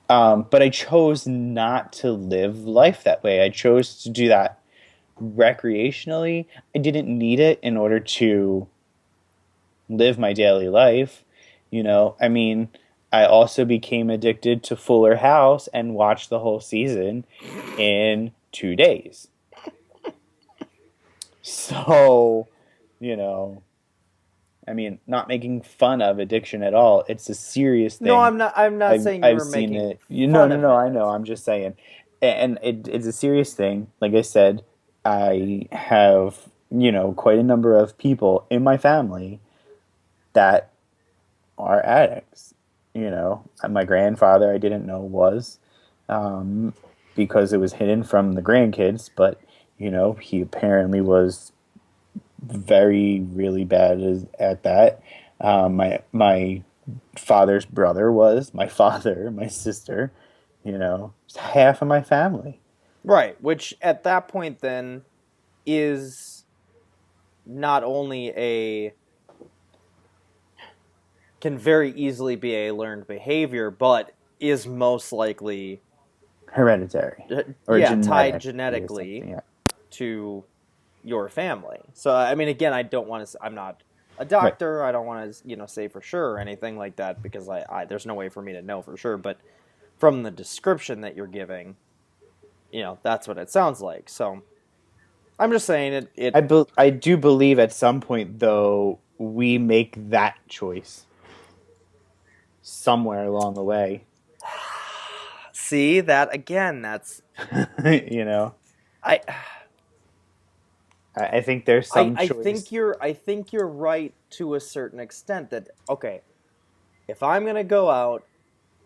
But I chose not to live life that way. I chose to do that recreationally. I didn't need it in order to live my daily life. I mean, I also became addicted to Fuller House and watched the whole season in 2 days. So, I mean, not making fun of addiction at all. It's a serious thing. No, I'm not saying you were making fun of it. No, I know. I'm just saying. And it's a serious thing. Like I said, I have, quite a number of people in my family that are addicts. My grandfather I didn't know was, because it was hidden from the grandkids, but he apparently was really bad at that. My father's brother was, my father, my sister, it's half of my family. Right, which at that point then is not only can very easily be a learned behavior, but is most likely, Hereditary or tied genetic or genetically something. Yeah. to your family. So I mean, again, I don't want to. I'm not a Right. doctor. I don't want to say for sure or anything like that because there's no way for me to know for sure. But from the description that you're giving, that's what it sounds like. So I'm just saying it. I do believe at some point though we make that choice somewhere along the way. See that again. That's You know, I. I think there's I, some I think choice. you're right to a certain extent that okay, if I'm gonna go out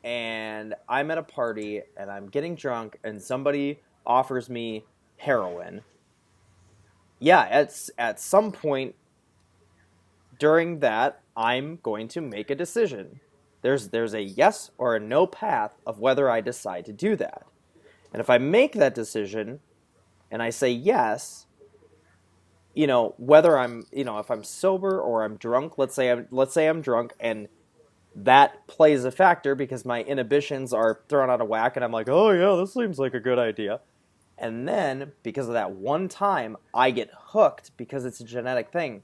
and I'm at a party and I'm getting drunk and somebody offers me heroin, yeah, at some point during that I'm going to make a decision. There's a yes or a no path of whether I decide to do that. And if I make that decision and I say yes, whether I'm, if I'm sober or I'm drunk, let's say I'm drunk and that plays a factor because my inhibitions are thrown out of whack and I'm like, "Oh yeah, this seems like a good idea." And then because of that one time, I get hooked because it's a genetic thing.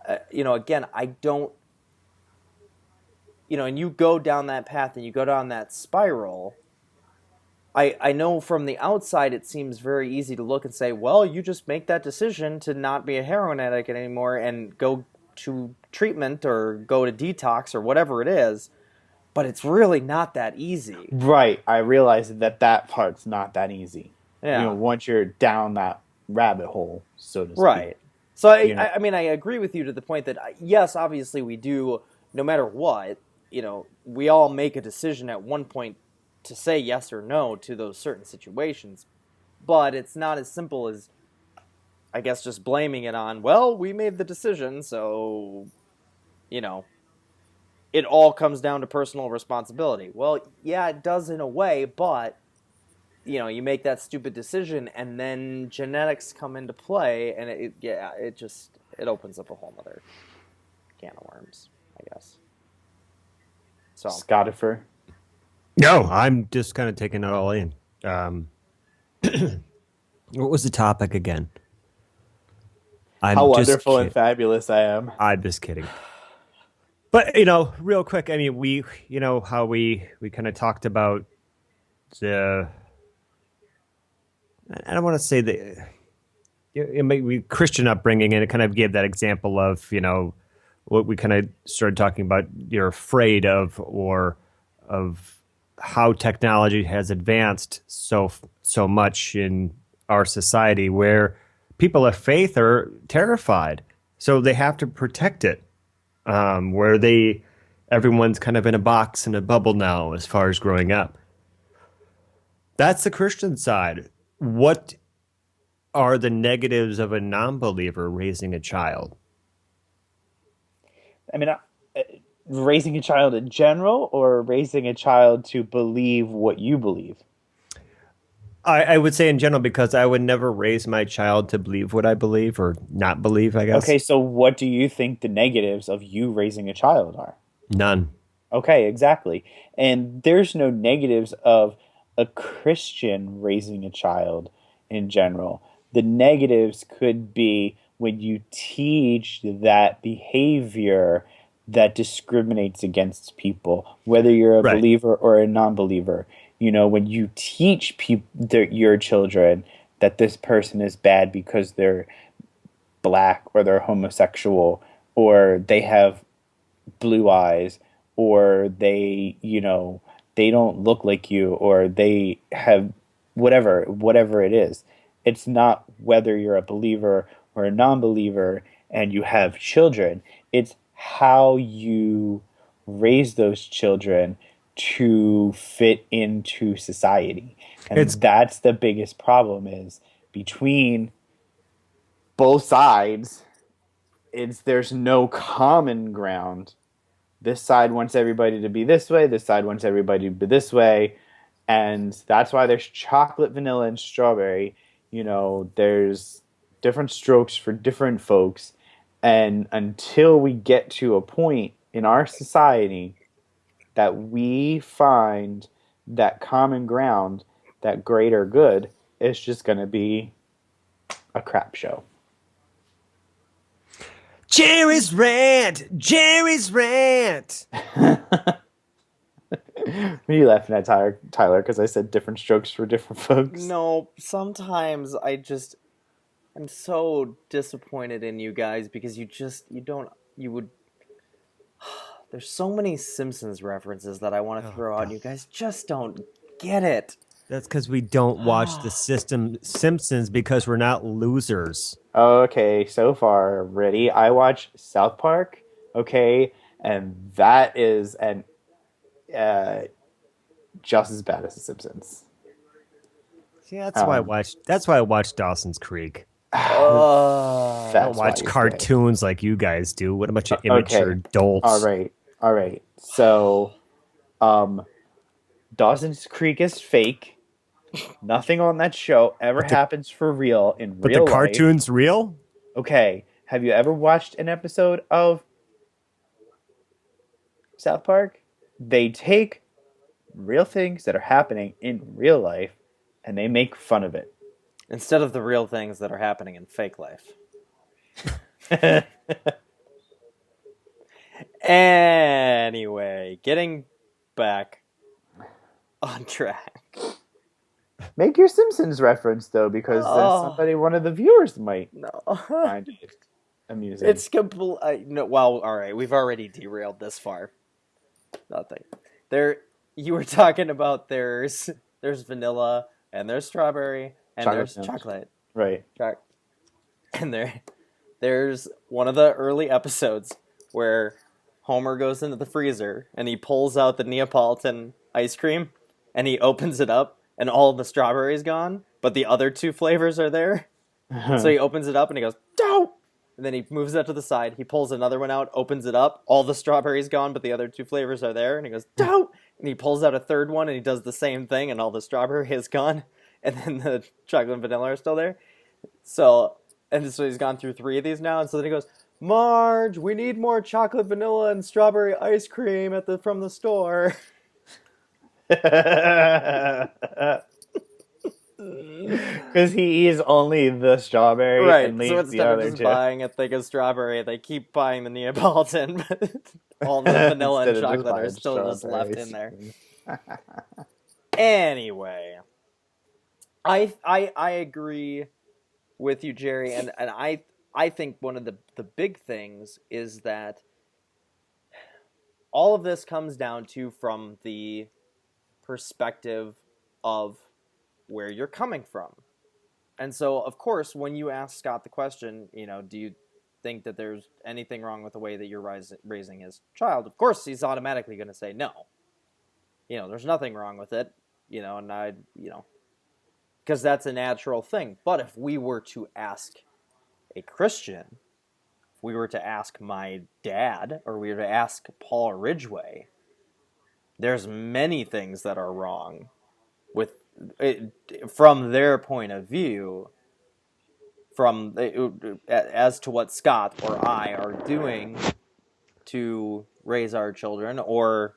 Again, I don't, and you go down that path and you go down that spiral. I know from the outside it seems very easy to look and say, well, you just make that decision to not be a heroin addict anymore and go to treatment or go to detox or whatever it is, but it's really not that easy. Right. I realize that part's not that easy. Yeah. Once you're down that rabbit hole, so to speak. Right. So You know, I mean I agree with you to the point that yes, obviously we do, no matter what, we all make a decision at one point to say yes or no to those certain situations, but it's not as simple as I guess just blaming it on, well, we made the decision, so you know, it all comes down to personal responsibility. Well, yeah, it does in a way, but you make that stupid decision and then genetics come into play and it opens up a whole other can of worms, I guess. So, Scottifer. No, I'm just kind of taking it all in. Um, what was the topic again? How I'm just wonderful and kidding. fabulous I am. I'm just kidding. But real quick, I mean, how we kind of talked about the. I don't want to say the we Christian upbringing, and it kind of gave that example of what we kind of started talking about. You're afraid of or of how technology has advanced so much in our society, where people of faith are terrified, so they have to protect it. Where everyone's kind of in a box in a bubble now as far as growing up. That's the Christian side. What are the negatives of a non-believer raising a child? I mean, raising a child in general or raising a child to believe what you believe? I would say in general, because I would never raise my child to believe what I believe or not believe, I guess. Okay, so what do you think the negatives of you raising a child are? None. Okay, exactly. And there's no negatives of a Christian raising a child in general. The negatives could be when you teach that behavior that discriminates against people, whether you're a Right. believer or a non-believer. When you teach your children that this person is bad because they're black or they're homosexual or they have blue eyes or they don't look like you or they have whatever it is. It's not whether you're a believer or a non-believer and you have children. It's how you raise those children to fit into society. And It's that's the biggest problem is between both sides. There's no common ground. This side wants everybody to be this way, this side wants everybody to be this way, and that's why there's chocolate, vanilla, and strawberry. There's different strokes for different folks, and until we get to a point in our society that we find that common ground, that greater good, is just going to be a crap show. Jerry's rant. Jerry's rant. What are you laughing at, Tyler? Because I said different strokes for different folks. No, sometimes I'm so disappointed in you guys because there's so many Simpsons references that I want to throw out and you guys just don't get it. That's because we don't watch the Simpsons because we're not losers. Okay, so far, ready? I watch South Park, okay, and that is just as bad as The Simpsons. See, that's why I watched. That's why I watched Dawson's Creek. Oh, I don't watch cartoons like you guys do. What a bunch of immature adults. All right. So, Dawson's Creek is fake. Nothing on that show ever happens for real in real life. But the cartoon's real? Okay. Have you ever watched an episode of South Park? They take real things that are happening in real life and they make fun of it. instead of the real things that are happening in fake life. Anyway, getting back on track. Make your Simpsons reference, though, because one of the viewers might find it amusing. It's no, well, all right, we've already derailed this far. Nothing. You were talking about there's vanilla, and there's strawberry, and there's chocolate. Right. And there's one of the early episodes where Homer goes into the freezer, and he pulls out the Neapolitan ice cream, and he opens it up, and all of the strawberry is gone, but the other two flavors are there. So he opens it up, and he goes, "Don't!" And then he moves that to the side. He pulls another one out, opens it up. All the strawberry's gone, but the other two flavors are there. And he goes, "Don't!" And he pulls out a third one, and he does the same thing, and all the strawberry is gone. And then the chocolate and vanilla are still there. So he's gone through 3 of these now. And so then he goes, "Marge, we need more chocolate, vanilla, and strawberry ice cream from the store." Because he eats only the strawberry, right? And leaves so instead the other of just two. buying a thing of strawberry, they keep buying the Neapolitan, but all the vanilla and chocolate are still just left in there. Anyway, I agree with you, Jerry, and I think one of the big things is that all of this comes down to from the perspective of where you're coming from. And so, of course, when you ask Scott the question, do you think that there's anything wrong with the way that you're raising his child? Of course, he's automatically going to say no. There's nothing wrong with it, because that's a natural thing. But if we were to ask a Christian, if we were to ask my dad, or we were to ask Paul Ridgway, there's many things that are wrong with it, from their point of view, as to what Scott or I are doing to raise our children, or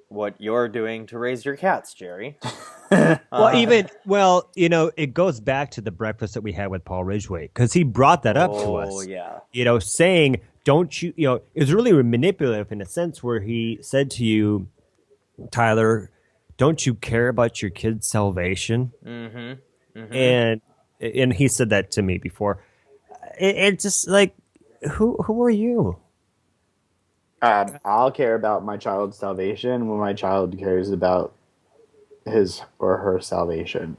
what you're doing to raise your cats, Jerry. It goes back to the breakfast that we had with Paul Ridgway, because he brought that up to us. Oh, yeah. Saying, don't you, it was really manipulative in a sense where he said to you, Tyler, don't you care about your kid's salvation? Mm-hmm. And he said that to me before. It's just like, who are you? I'll care about my child's salvation when my child cares about his or her salvation.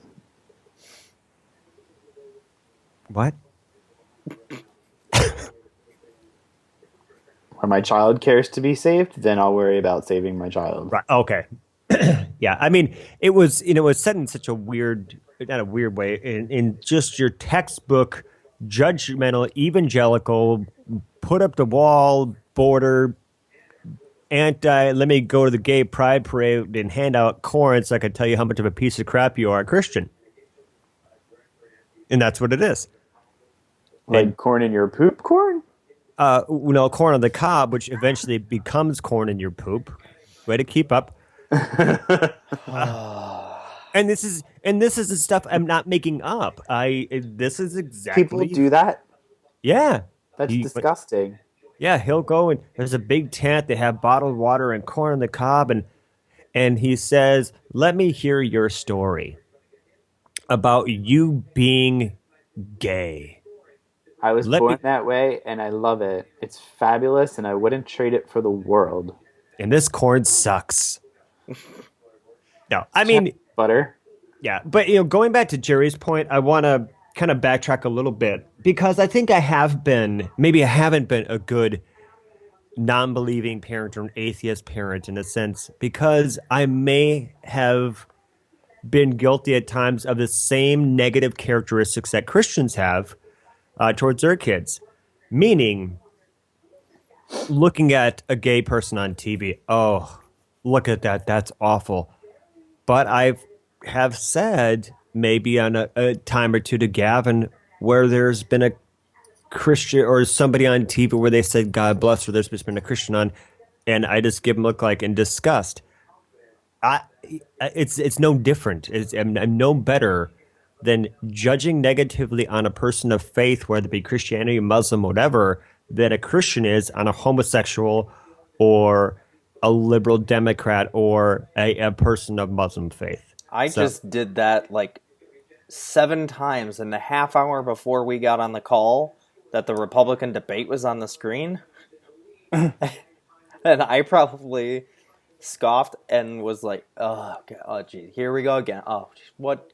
What? When my child cares to be saved, then I'll worry about saving my child. Right. Okay. Yeah. I mean, it was said in such a weird, not a weird way, in just your textbook, judgmental, evangelical, put up the wall, border, let me go to the gay pride parade and hand out corn so I can tell you how much of a piece of crap you are, Christian. And that's what it is. Like corn in your poop corn? Corn on the cob, which eventually becomes corn in your poop. Way to keep up. And this is the stuff I'm not making up. This is People exactly do that? yeah. That's disgusting. Yeah, he'll go and there's a big tent. They have bottled water and corn on the cob, and he says, "Let me hear your story about you being gay." I was Let born me, that way, and I love it. It's fabulous, and I wouldn't trade it for the world. and this corn sucks. No, I Just have mean, butter. yeah, but going back to Jerry's point, I want to kind of backtrack a little bit because I think I have been, maybe I haven't been a good non-believing parent or an atheist parent in a sense because I may have been guilty at times of the same negative characteristics that Christians have towards their kids, meaning looking at a gay person on TV. Oh, look at that. That's awful. But I have said maybe on a time or two to Gavin where there's been a Christian or somebody on TV where they said God bless, or there's been a Christian on, and I just give them a look like in disgust. I it's no different. I'm no better than judging negatively on a person of faith, whether it be Christianity, Muslim, whatever, than a Christian is on a homosexual or a liberal Democrat or a person of Muslim faith. I So just did that like 7 times in the half hour before we got on the call that the Republican debate was on the screen. And I probably scoffed and was like, oh, God, oh, gee, here we go again. Oh, what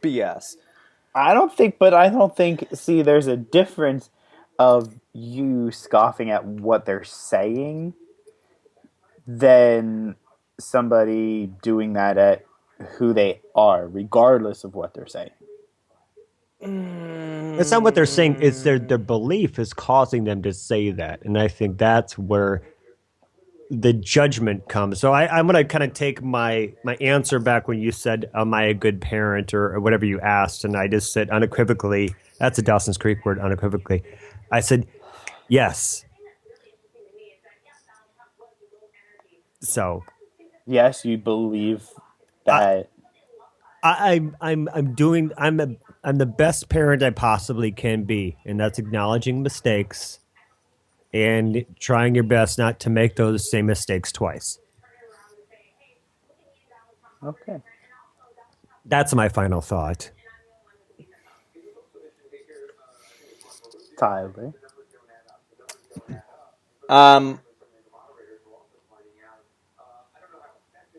BS. I don't think, see, there's a difference of you scoffing at what they're saying than somebody doing that at who they are, regardless of what they're saying. it's not what they're saying. It's their belief is causing them to say that, and I think that's where the judgment comes. So I'm going to kind of take my answer back when you said, "Am I a good parent?" or whatever you asked, and I just said unequivocally. That's a Dawson's Creek word, unequivocally. I said yes. So Yes, you believe I, that. I'm doing I'm the best parent I possibly can be, and that's acknowledging mistakes and trying your best not to make those same mistakes twice. Okay. That's my final thought. Tyler. Um,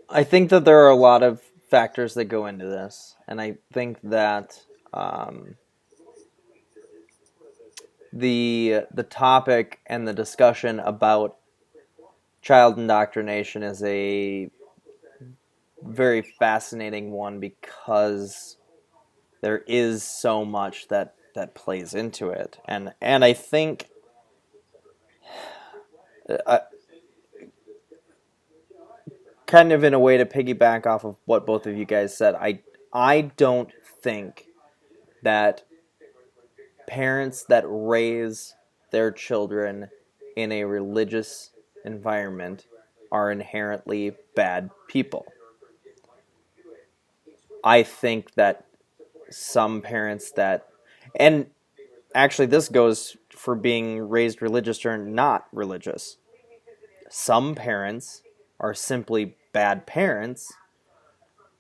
I think that there are a lot of factors that go into this, and I think that the topic and the discussion about child indoctrination is a very fascinating one because there is so much that plays into it, and I think kind of in a way to piggyback off of what both of you guys said, I don't think that parents that raise their children in a religious environment are inherently bad people. I think that some parents that, and actually this goes for being raised religious or not religious. Some parents are simply bad parents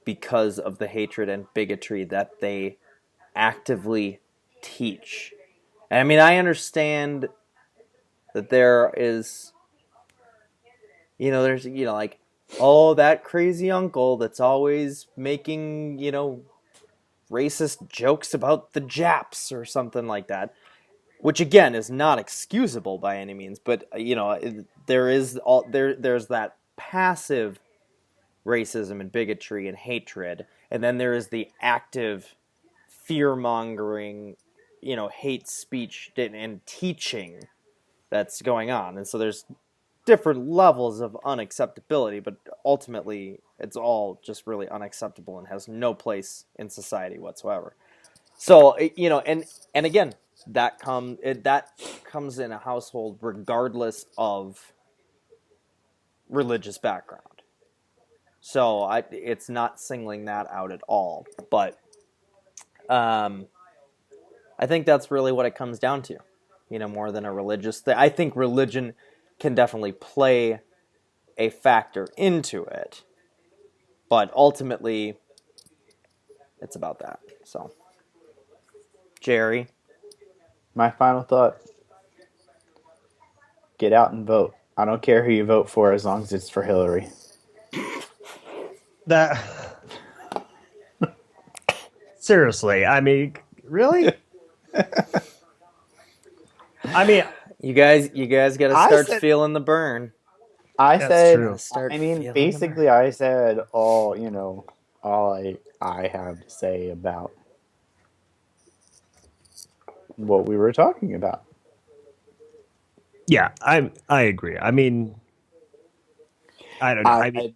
because of the hatred and bigotry that they actively teach. And I mean, I understand that there is, there's, like, oh, that crazy uncle that's always making, racist jokes about the Japs or something like that, which again is not excusable by any means, but there's that passive racism and bigotry and hatred, and then there is the active fear mongering, hate speech and teaching that's going on, and so there's different levels of unacceptability, but ultimately it's all just really unacceptable and has no place in society whatsoever. So and again, that comes in a household regardless of religious background. So it's not singling that out at all. But I think that's really what it comes down to, more than a religious thing. I think religion can definitely play a factor into it, but ultimately, it's about that. So, Jerry, My final thought: get out and vote. I don't care who you vote for as long as it's for Hillary. That seriously, I mean, really? I mean, you guys got to I start said- feeling the burn. I That's said, true. Start I mean, feeling basically, I said all I have to say about what we were talking about. yeah, I agree. I mean, I don't know. I mean,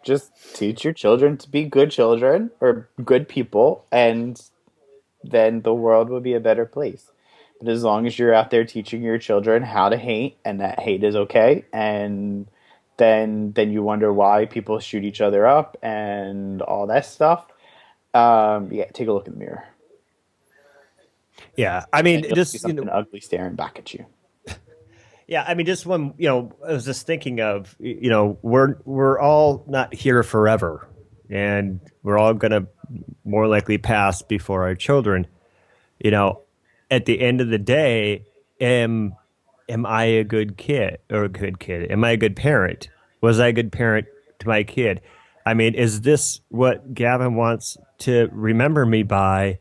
Just teach your children to be good children or good people, and then the world will be a better place. But as long as you're out there teaching your children how to hate, and that hate is okay, and then you wonder why people shoot each other up and all that stuff. Yeah, take a look in the mirror. yeah, I mean, And you'll see just something ugly staring back at you. yeah, I mean, just when I was just thinking of, we're all not here forever, and we're all gonna more likely pass before our children. At the end of the day, am I a good kid or a good kid? Am I a good parent? Was I a good parent to my kid? I mean, is this what Gavin wants to remember me by?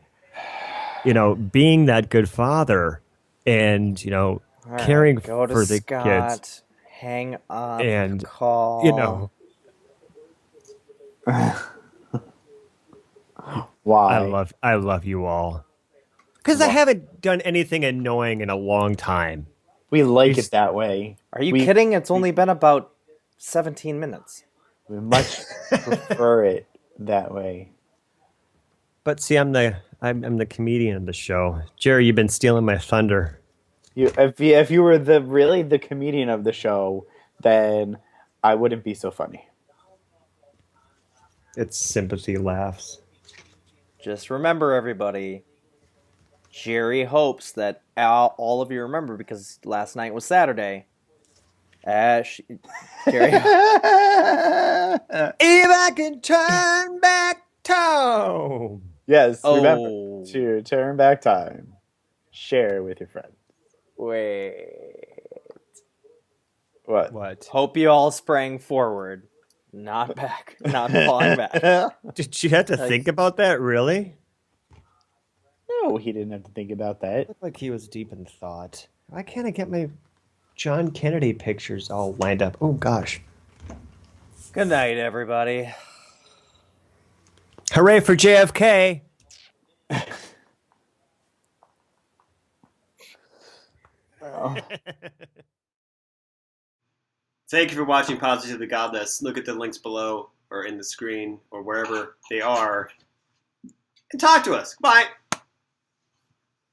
Being that good father and, All right, caring go to for the Scott. kids. Hang up. And, Call. Why? I love you all. Because I haven't done anything annoying in a long time. We like it that way. Are you kidding? It's only been about 17 minutes. We much prefer it that way. But see, I'm the comedian of the show. Jerry, you've been stealing my thunder. If you were the comedian of the show, then I wouldn't be so funny. It's sympathy laughs. Just remember, everybody, Jerry hopes that all of you remember, because last night was Saturday. Jerry. If I can turn back time. Yes, remember to turn back time. Share with your friends. Wait. What? Hope you all sprang forward, not back, not falling back. Did you have to think about that, really? No, he didn't have to think about that. It looked like he was deep in thought. Why can't I get my John Kennedy pictures all lined up? Oh, gosh. Good night, everybody. Hooray for JFK! Thank you for watching Positively Godless. Look at the links below or in the screen or wherever they are. And talk to us. Bye.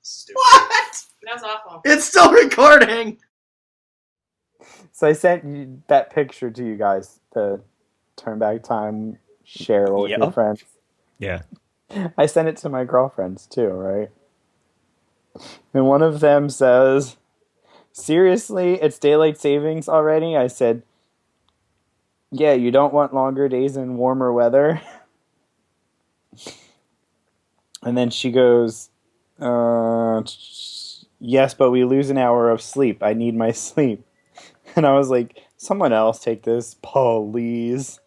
Stupid. What? That was awful. It's still recording. So I sent that picture to you guys to turn back time, share with your friends. Yeah. I sent it to my girlfriends too, right? And one of them says, "Seriously, it's daylight savings already?" I said, "Yeah, you don't want longer days and warmer weather?" And then she goes, "Yes, but we lose an hour of sleep. I need my sleep." And I was like, "Someone else take this, please."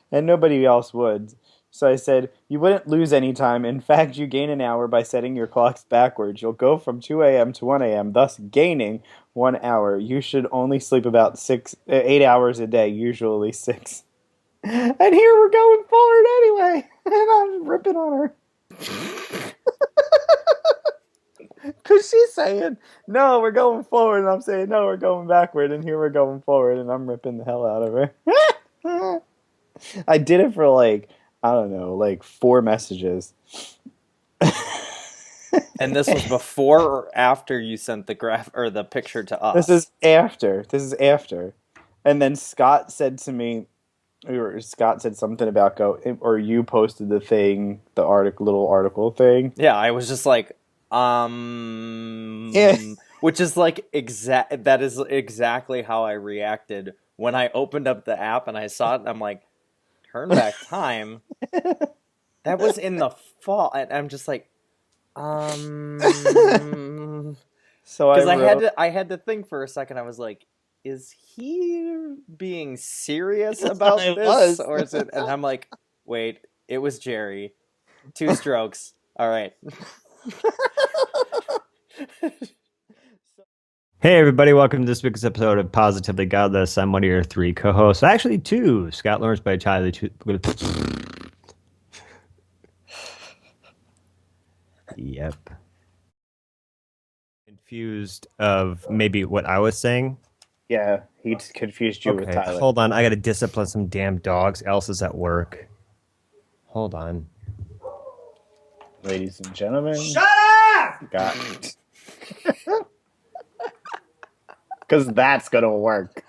And nobody else would. So I said, "You wouldn't lose any time. In fact, you gain an hour by setting your clocks backwards. You'll go from 2 a.m. to 1 a.m., thus gaining 1 hour. You should only sleep about 8 hours a day, usually 6. And here we're going forward anyway. And I'm ripping on her. Because she's saying, "No, we're going forward." And I'm saying, "No, we're going backward." And here we're going forward. And I'm ripping the hell out of her. I did it for like 4 messages. And this was before or after you sent the graph or the picture to us? This is after. And then Scott said to me, or Scott said something about or you posted the little article thing. Yeah, I was just like, Yeah. which is like that is exactly how I reacted when I opened up the app and I saw it. And I'm like, turn back time. That was in the fall, and I'm just like, So because wrote, I had to think for a second. I was like, is he being serious about I this, was. or is it? And I'm like, wait, it was Jerry. 2 strokes. All right. Hey, everybody, welcome to this week's episode of Positively Godless. I'm one of your 3 co hosts. Actually, 2. Scott Lawrence by Tyler. Yep. Confused of maybe what I was saying. yeah, he confused you with Okay, Tyler. hold on. I got to discipline some damn dogs. Elsa's at work. Hold on. Ladies and gentlemen. Shut up! Got Because that's going to work.